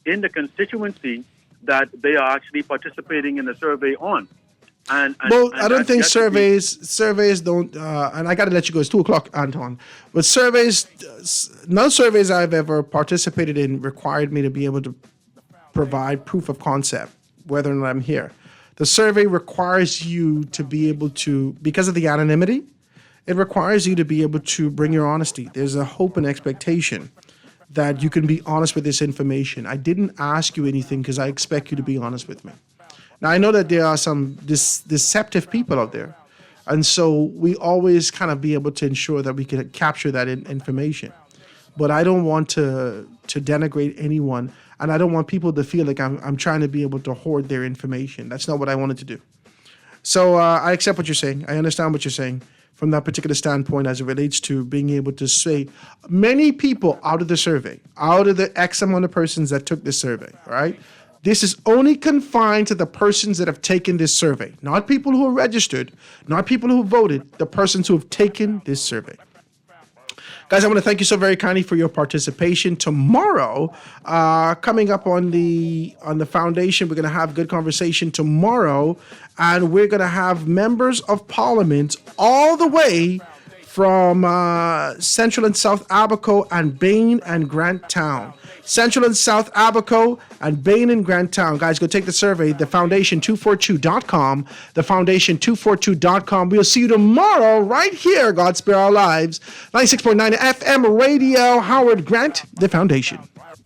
S7: in the constituency that they are actually participating in the survey on. And
S2: I don't think surveys don't, and I got to let you go. It's 2:00, Anton. But none surveys I've ever participated in required me to be able to provide proof of concept, whether or not I'm here. The survey requires you to be able to, because of the anonymity, it requires you to be able to bring your honesty. There's a hope and expectation that you can be honest with this information. I didn't ask you anything because I expect you to be honest with me. Now, I know that there are some deceptive people out there, and so we always kind of be able to ensure that we can capture that information. but I don't want to denigrate anyone, and I don't want people to feel like I'm trying to be able to hoard their information. That's not what I wanted to do. So I accept what you're saying. I understand what you're saying from that particular standpoint as it relates to being able to say many people out of the survey, out of the X amount of persons that took this survey, all right? This is only confined to the persons that have taken this survey, not people who are registered, not people who voted, the persons who have taken this survey. Guys, I want to thank you so very kindly for your participation. Tomorrow, coming up on the foundation, we're going to have good conversation tomorrow, and we're going to have members of parliament all the way from Central and South Abaco and Bain and Grant Town. Central and South Abaco and Bain and Grant Town. Guys, go take the survey, thefoundation242.com, thefoundation242.com. We'll see you tomorrow right here, God Spare Our Lives, 96.9 FM radio, Howard Grant, The Foundation.